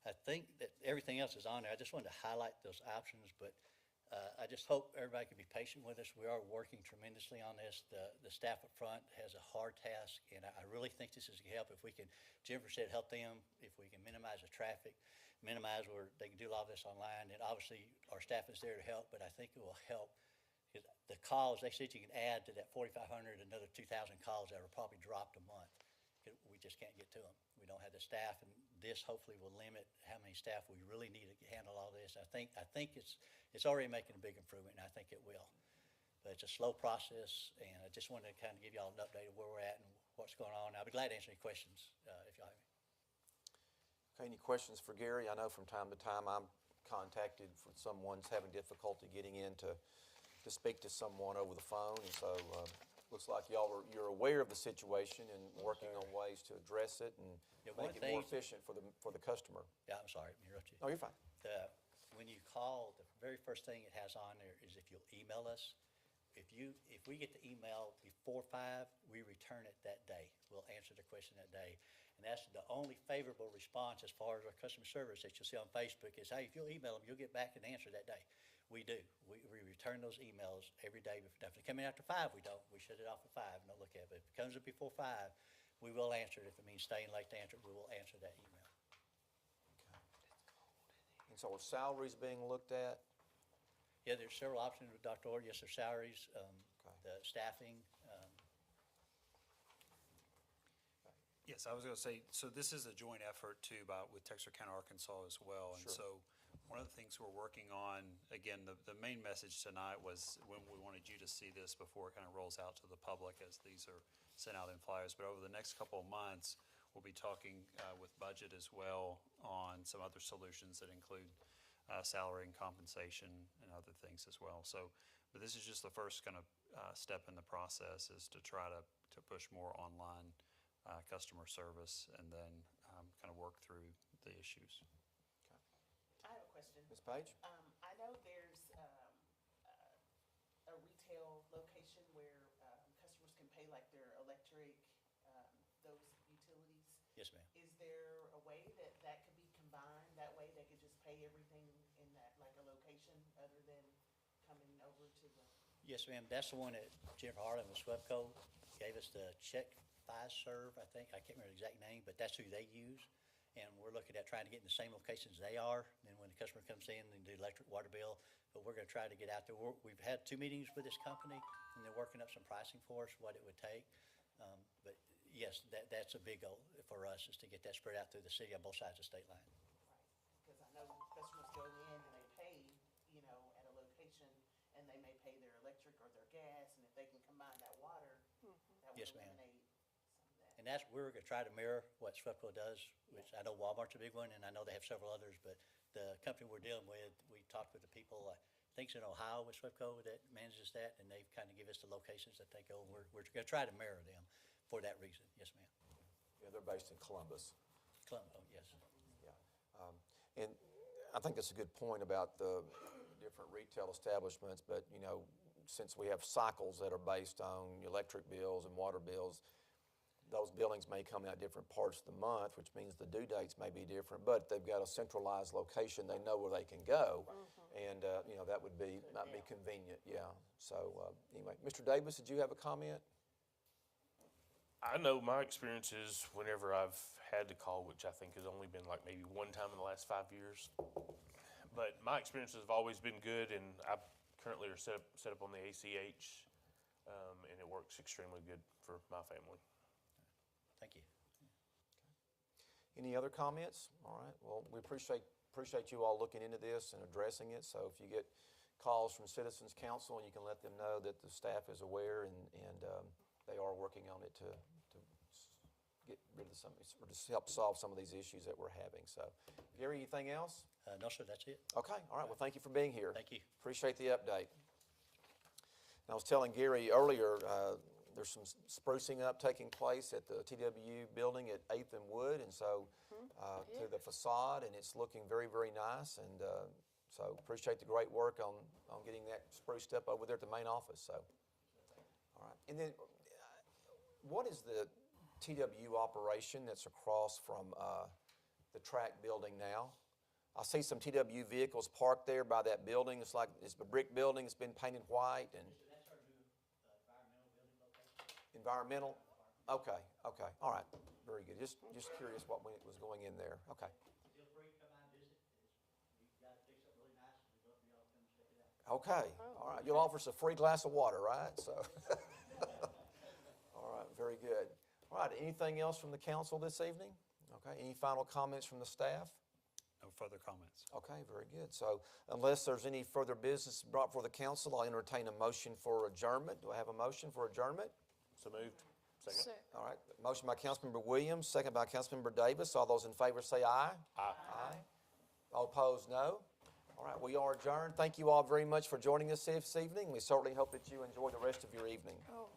I think that everything else is on there. I just wanted to highlight those options, but I just hope everybody can be patient with us. We are working tremendously on this. The staff up front has a hard task, and I really think this is going to help. If we can, Jennifer said, help them, if we can minimize the traffic, minimize where they can do a lot of this online, and obviously our staff is there to help, but I think it will help. The calls, they said you can add to that 4,500 another 2,000 calls that are probably dropped a month. We just can't get to them. We don't have the staff, and this hopefully will limit how many staff we really need to handle all this. I think it's already making a big improvement, and I think it will. But it's a slow process, and I just wanted to kind of give y'all an update of where we're at and what's going on. I'll be glad to answer any questions if y'all have any. Okay, any questions for Gary? I know from time to time I'm contacted for someone's having difficulty getting in to speak to someone over the phone, and so looks like you're aware of the situation and working on ways to address it and make it more efficient for the customer. Yeah, I'm sorry, interrupt you. Oh, you're fine. When you call, the very first thing it has on there is if you'll email us. If we get the email before 5, we return it that day. We'll answer the question that day. And that's the only favorable response as far as our customer service that you'll see on Facebook is, hey, if you'll email them, you'll get back an answer that day. We do. We return those emails every day. If they come in after 5, we don't. We shut it off at 5 and don't look at it. But if it comes in before 5, we will answer it. If it means staying late to answer it, we will answer that email. Okay. And so are salaries being looked at? Yeah, there's several options with Dr. Orr. Yes, there's salaries, the staffing. Yes, I was going to say, so this is a joint effort too with Texarkana, Arkansas as well. And so one of the things we're working on, again, the main message tonight was when we wanted you to see this before it kind of rolls out to the public as these are sent out in flyers. But over the next couple of months, we'll be talking with budget as well on some other solutions that include salary and compensation and other things as well. So, but this is just the first kind of step in the process is to try to push more online customer service and then kind of work through the issues. Okay. I have a question. Ms. Page? I know there's a retail location where customers can pay like their electric, those utilities. Yes, ma'am. Is there a way that could be combined? That way they could just pay everything in that, like a location other than coming over to the? Yes, ma'am. That's the one that Jennifer Harlan with Swepco gave us the check Fiserv, I think. I can't remember the exact name, but that's who they use. And we're looking at trying to get in the same locations they are. Then when the customer comes in, they do electric, water bill. But we're going to try to get out there. We've had 2 meetings with this company, and they're working up some pricing for us, what it would take. But yes, that's a big goal for us is to get that spread out through the city on both sides of the state line. Right, because I know customers go in and they pay, at a location, and they may pay their electric or their gas, and if they can combine that water, that would Yes, ma'am. eliminate. And we're going to try to mirror what Swepco does, which I know Walmart's a big one, and I know they have several others, but the company we're dealing with, we talked with the people, I think it's in Ohio with Swepco that manages that, and they've kind of give us the locations that they go, and we're going to try to mirror them for that reason. Yes, ma'am. Yeah, they're based in Columbus. Yes. Yeah. And I think that's a good point about the different retail establishments, but, since we have cycles that are based on electric bills and water bills, those billings may come out different parts of the month, which means the due dates may be different, but they've got a centralized location, they know where they can go. And, that would be, might be convenient, yeah. So, anyway, Mr. Davis, did you have a comment? I know my experiences whenever I've had to call, which I think has only been like maybe one time in the last 5 years. But my experiences have always been good, and I currently are set up on the ACH, and it works extremely good for my family. Thank you. Any other comments? All right, well, we appreciate you all looking into this and addressing it. So if you get calls from Citizens Council, you can let them know that the staff is aware and they are working on it to get rid of some, or to help solve some of these issues that we're having. So, Gary, anything else? No, sir, that's it. Okay, all right, well, thank you for being here. Thank you. Appreciate the update. And I was telling Gary earlier, there's some sprucing up taking place at the TWU building at 8th and Wood, and so to the facade, and it's looking very, very nice. And so appreciate the great work on getting that spruced up over there at the main office. So, all right. And then, what is the TWU operation that's across from the track building now? I see some TWU vehicles parked there by that building. It's like it's a brick building. It's been painted white and. That's our new environmental building location. Environmental? Okay, okay, all right, very good. Just curious what was going in there. Okay. Feel free to come out and visit. We've got it fixed up really nice, and we'd love for y'all to come and check it out. Okay, all right. You'll offer us a free glass of water, right? So, all right, very good. All right, anything else from the council this evening? Okay, any final comments from the staff? No further comments. Okay, very good. So unless there's any further business brought before the council, I'll entertain a motion for adjournment. Do I have a motion for adjournment? So moved. Second. All right, motion by Councilmember Williams, second by Councilmember Davis. All those in favor say aye. Aye. Aye. All opposed, no. All right, we are adjourned. Thank you all very much for joining us this evening. We certainly hope that you enjoy the rest of your evening. Oh.